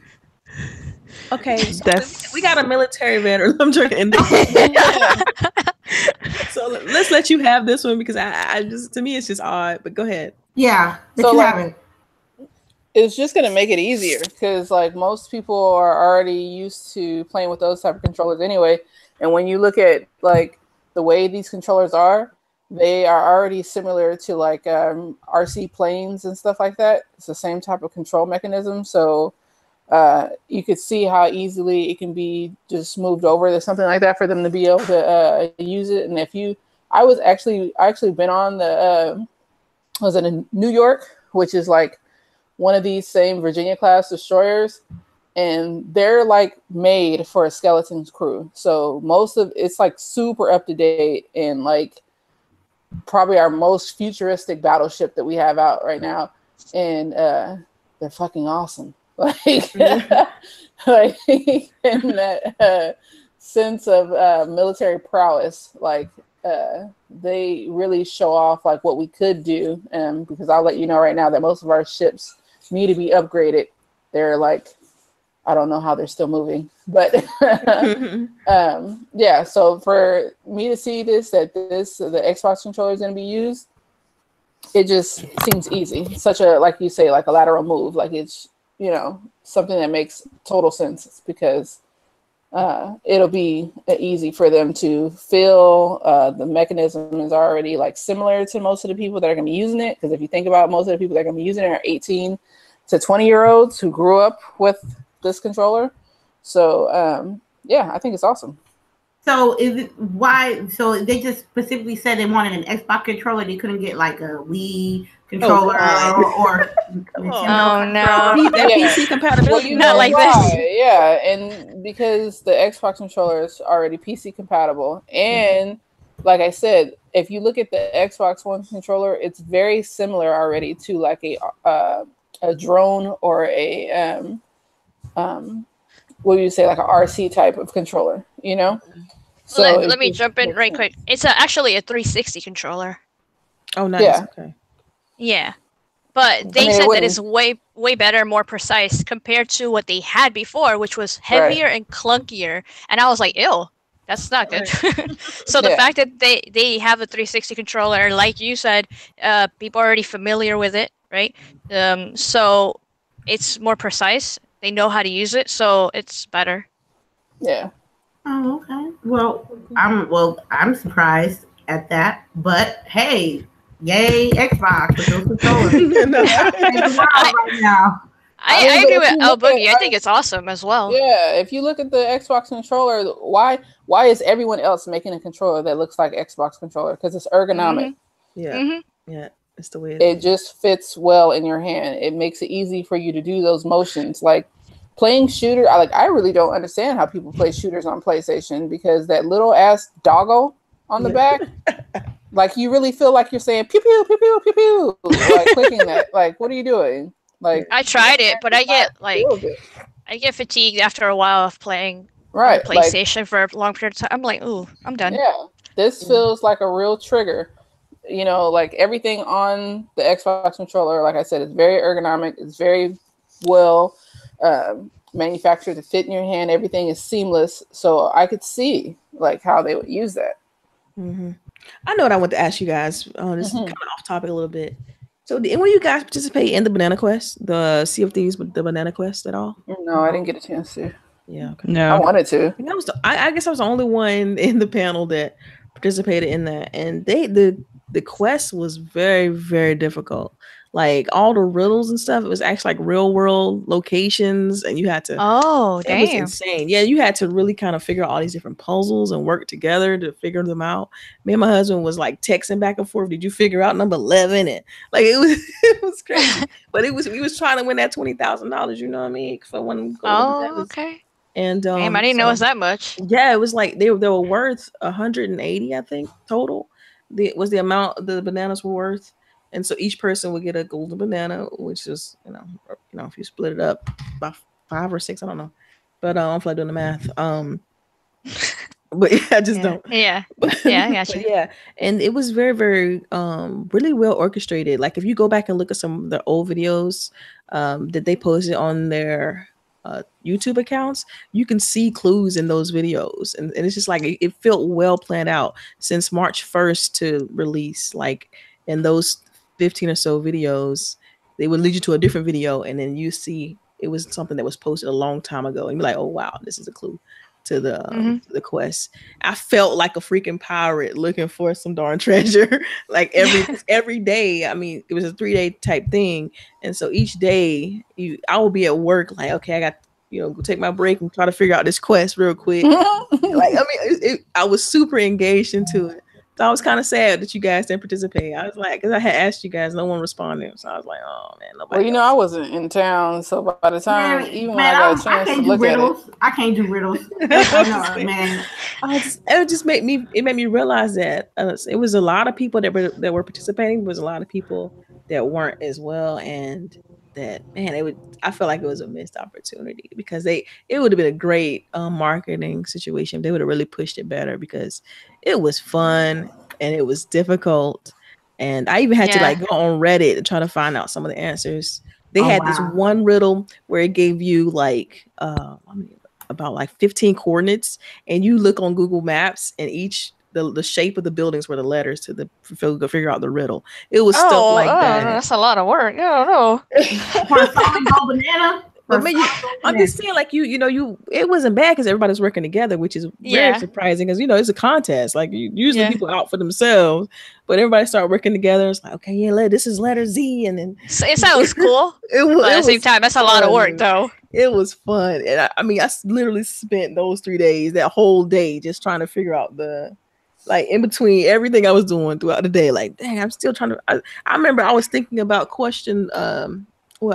Okay, so we got a military veteran. I'm joking. So let's let you have this one because I just, to me, it's just odd. But go ahead. Yeah. So it's just gonna make it easier because most people are already used to playing with those type of controllers anyway. And when you look at the way these controllers are, they are already similar to RC planes and stuff like that. It's the same type of control mechanism. So you could see how easily it can be just moved over to something like that for them to be able to use it. And I actually been on the was it in New York, which is like one of these same Virginia class destroyers, and they're like made for a skeleton's crew. So most of it's like super up to date and like probably our most futuristic battleship that we have out right now. And they're fucking awesome. Like, like in that sense of military prowess, like they really show off like what we could do. Because I'll let you know right now that most of our ships need to be upgraded. They're like, I don't know how they're still moving, but yeah. So for me to see the Xbox controller is going to be used, it just seems easy. Such a, like you say, like a lateral move. Like it's, you know, something that makes total sense because it'll be easy for them to feel. The mechanism is already like similar to most of the people that are going to be using it. Because if you think about most of the people that are going to be using it are 18 to 20-year-olds who grew up with this controller. So yeah, I think it's awesome. So is it why? So they just specifically said they wanted an Xbox controller. They couldn't get like a Wii controller or oh no, that PC compatibility. Not like this. Yeah, and because the Xbox controller is already PC compatible, and like I said, if you look at the Xbox One controller, it's very similar already to like a drone or a what do you say, like an RC type of controller, you know? So let me jump in right quick. It's actually a 360 controller. Oh, nice. Yeah. Okay. Yeah, but they said that it's way better, more precise compared to what they had before, which was heavier and clunkier. And I was like, ew, that's not good. So the fact that they have a 360 controller, like you said, people are already familiar with it, right? So it's more precise. They know how to use it, so it's better. Yeah. Oh, okay. Well, I'm surprised at that, but hey, yay Xbox with those controllers. Right now. I agree with LBOOGIE. I think it's awesome as well. Yeah, if you look at the Xbox controller, why is everyone else making a controller that looks like Xbox controller? Because it's ergonomic. Yeah, yeah, it's the way it just fits well in your hand. It makes it easy for you to do those motions, like playing shooter. I really don't understand how people play shooters on PlayStation because that little ass doggle on the back, like you really feel like you're saying pew pew pew pew pew pew, like clicking that. Like, what are you doing? Like, I tried it, but I get fatigued after a while of playing on PlayStation for a long period of time. I'm like, ooh, I'm done. Yeah, this feels like a real trigger. You know, like everything on the Xbox controller, like I said, is very ergonomic. It's very well manufactured to fit in your hand. Everything is seamless. So I could see like how they would use that. I know what I want to ask you guys. This is kind of off topic a little bit. So did any of you guys participate in the Banana Quest, the Sea of Thieves, the Banana Quest at all? No, I didn't get a chance to. Yeah, okay. No, I wanted to. I guess I was the only one in the panel that participated in that, and the quest was very, very difficult. Like all the riddles and stuff, it was actually like real world locations, and you had to. Oh, damn! It was insane. Yeah, you had to really kind of figure out all these different puzzles and work together to figure them out. Me and my husband was like texting back and forth. Did you figure out number 11? And like it was crazy. But we was trying to win that $20,000. You know what I mean? So when okay. And damn, I didn't know it was that much. Yeah, it was like they were worth 180, I think, total. Was the amount the bananas were worth. And so each person would get a golden banana, which is, you know, if you split it up by 5 or 6, I don't know. But I don't feel like doing the math. But yeah, I just don't. Yeah. Yeah, I got you. Yeah. And it was very, very really well orchestrated. Like if you go back and look at some of the old videos that they posted on their YouTube accounts, you can see clues in those videos. And it's just like it felt well planned out since March 1st to release. Like in those 15 or so videos, they would lead you to a different video, and then you see it was something that was posted a long time ago, and you're like, oh wow, this is a clue to the quest. I felt like a freaking pirate looking for some darn treasure. Like every day. I mean, it was a 3-day type thing, and so each day I will be at work like, okay, I got go take my break and try to figure out this quest real quick. Like, I mean, I was super engaged into it. So I was kind of sad that you guys didn't participate. I was like, because I had asked you guys, no one responded. So I was like, oh man, nobody. Well, I wasn't in town, so by the time when I got a chance to look at it, I can't do riddles. Man. It just made me realize that it was a lot of people that were participating. There was a lot of people that weren't as well, and that I felt like it was a missed opportunity because it would have been a great marketing situation. They would have really pushed it better because it was fun and it was difficult, and I even had to like go on Reddit to try to find out some of the answers. They had this one riddle where it gave you like about like 15 coordinates, and you look on Google Maps and the shape of the buildings were the letters to figure out the riddle. It was stuff like that. That's a lot of work. I don't know. For a solid gold banana. But I'm just saying, like it wasn't bad because everybody's working together, which is very surprising because it's a contest. Like usually people out for themselves, but everybody started working together. It's like, okay, this is letter Z, and then it sounds cool. But at the same time, that's a lot of work, though. It was fun, and I mean, I literally spent those 3 days, that whole day, just trying to figure out in between everything I was doing throughout the day. Like, dang, I'm still trying to. I remember I was thinking about question. I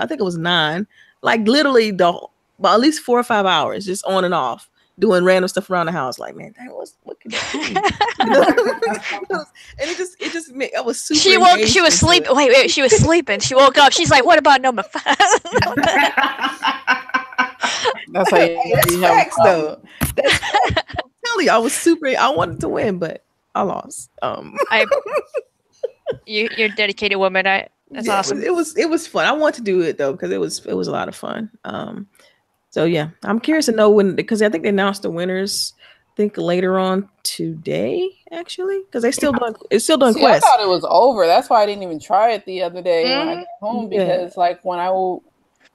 think it was 9. Like literally about at least 4 or 5 hours, just on and off, doing random stuff around the house. Like, man, what could that be? And it just made, I was super. She was sleeping. Wait, she was sleeping. She woke up. She's like, what about number 5? That's how you have facts, though. Really, I wanted to win, but I lost. You're a dedicated woman. That's awesome. It was fun. I want to do it though because it was a lot of fun. So yeah, I'm curious to know when, because I think they announced the winners. I think later on today, actually, because it's still doing quests. I thought it was over. That's why I didn't even try it the other day when I got home, because like when I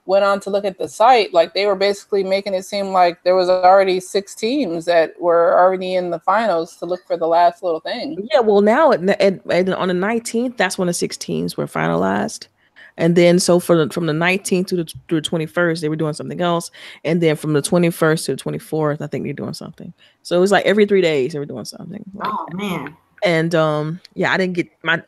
went on to look at the site, like they were basically making it seem like there was already 6 teams that were already in the finals to look for the last little thing. Yeah, well now on the 19th, that's when the 6 teams were finalized. And then so from the 19th to the 21st, they were doing something else. And then from the 21st to the 24th, I think they're doing something. So it was like every 3 days they were doing something. Man. And I didn't get my,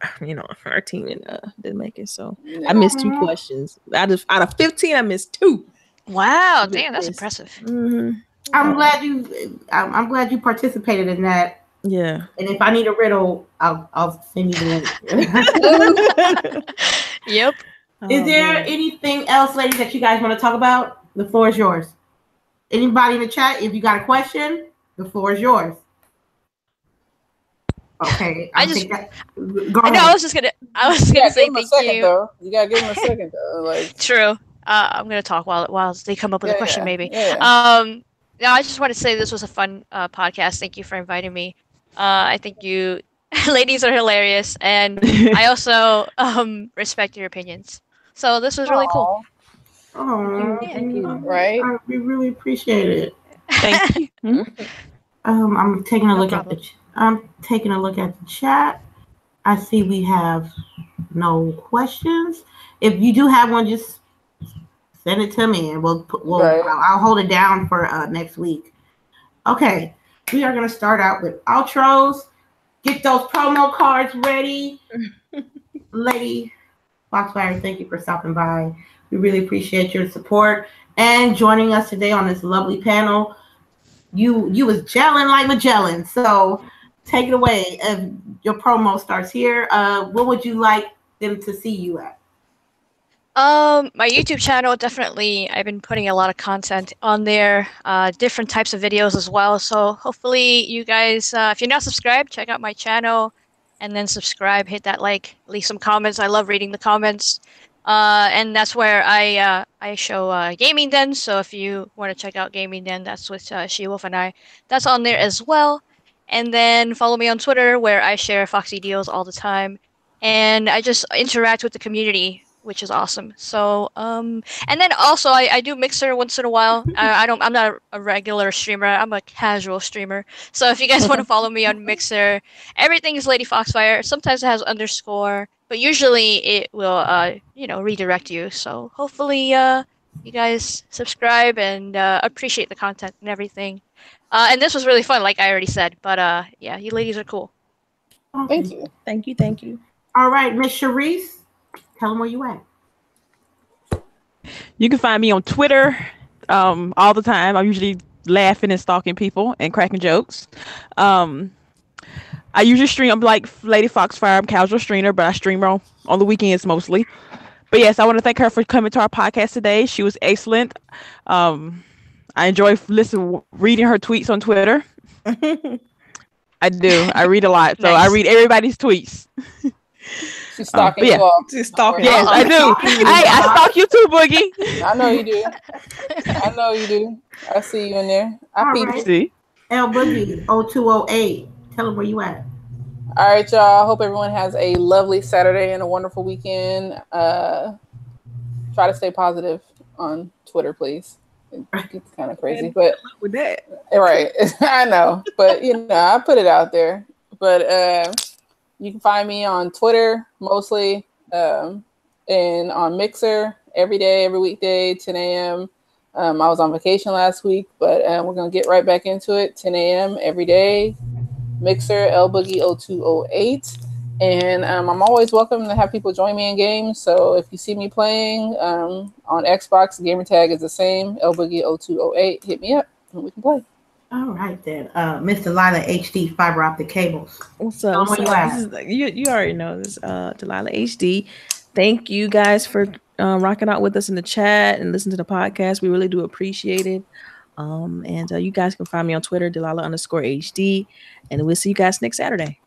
our team didn't make it. So I missed 2 questions. Out of 15, I missed 2. Wow, damn, that's impressive. Mm-hmm. I'm glad you participated in that. Yeah. And if I need a riddle, I'll send you the link. Yep. Is there anything else, ladies, that you guys want to talk about? The floor is yours. Anybody in the chat, if you got a question, the floor is yours. Okay. I was gonna say thank you. Though. You gotta give him a second though. Like true. I'm gonna talk while they come up with a question, maybe. Yeah. No, I just want to say this was a fun podcast. Thank you for inviting me. I think you ladies are hilarious, and I also respect your opinions. So this was really cool. Oh, thank you. Right? We really appreciate it. Thank you. I'm taking a look at the chat. I see we have no questions. If you do have one, just send it to me, and I'll hold it down for next week. Okay, we are going to start out with outros. Get those promo cards ready. Lady Foxfire, thank you for stopping by. We really appreciate your support and joining us today on this lovely panel. You was gelling like Magellan, so take it away. Your promo starts here. What would you like them to see you at? My YouTube channel, definitely. I've been putting a lot of content on there, different types of videos as well. So hopefully you guys, if you're not subscribed, check out my channel and then subscribe, hit that like, leave some comments. I love reading the comments. And that's where I show Gaming Den. So if you want to check out Gaming Den, that's with She-Wolf and I. That's on there as well. And then follow me on Twitter, where I share Foxy deals all the time. And I just interact with the community which is awesome. So and then also I do Mixer once in a while. I'm not a regular streamer. I'm a casual streamer. So if you guys want to follow me on Mixer, everything is Lady Foxfire. Sometimes it has underscore, but usually it will redirect you. So hopefully you guys subscribe and appreciate the content and everything. And this was really fun, like I already said. But yeah, you ladies are cool. Thank you. Thank you. All right, Miss CHAREECE, tell them where you at. You can find me on Twitter all the time. I'm usually laughing and stalking people and cracking jokes. I usually stream. I'm like Lady Foxfire. I'm a casual streamer, but I stream on the weekends mostly. But yes, I want to thank her for coming to our podcast today. She was excellent. I enjoy reading her tweets on Twitter. I do. I read a lot, so Nice. I read everybody's tweets. She's stalking yeah. you all. She's stalking. Yes, I do. I stalk you too, Boogie. I know you do. I know you do. I see you in there. I All peep right. you. See? LBOOGIE 0208. Tell them where you at. All right, y'all. Hope everyone has a lovely Saturday and a wonderful weekend. Try to stay positive on Twitter, please. It's kind of crazy, but With that. right. I know, but I put it out there. But you can find me on Twitter mostly, and on Mixer every day, every weekday, 10 a.m. I was on vacation last week, but we're gonna get right back into it. 10 a.m. every day. Mixer LBOOGIE 0208. And I'm always welcome to have people join me in games. So if you see me playing on Xbox, gamer tag is the same, LBOOGIE 0208. Hit me up and we can play. All right then. Miss DELILAH HD fiber optic cables. What's up? Where you at? This is, you already know this. DELILAH HD. Thank you guys for rocking out with us in the chat and listen to the podcast. We really do appreciate it. And you guys can find me on Twitter, DELILAH_HD. And we'll see you guys next Saturday.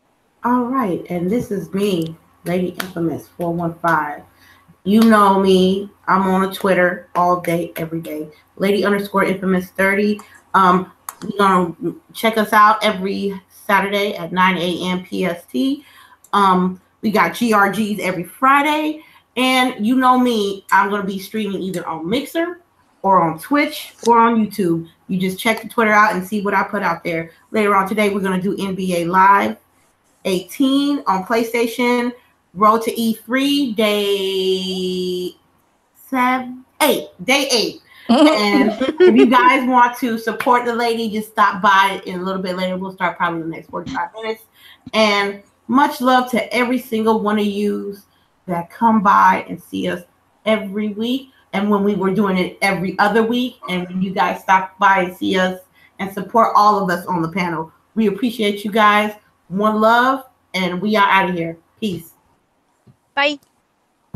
All right, and this is me, Lady Infamous 415. You know me. I'm on Twitter all day, every day. Lady_Infamous 30. You're gonna check us out every Saturday at 9 a.m. PST. We got GRGs every Friday, and you know me. I'm gonna be streaming either on Mixer or on Twitch or on YouTube. You just check the Twitter out and see what I put out there. Later on today, we're gonna do NBA Live 18 on PlayStation, Road to E3, day 8. And if you guys want to support the lady, just stop by in a little bit later. We'll start probably in the next 45 minutes. And much love to every single one of you that come by and see us every week. And when we were doing it every other week, and when you guys stop by and see us and support all of us on the panel, we appreciate you guys. One love, and we are out of here. Peace. Bye.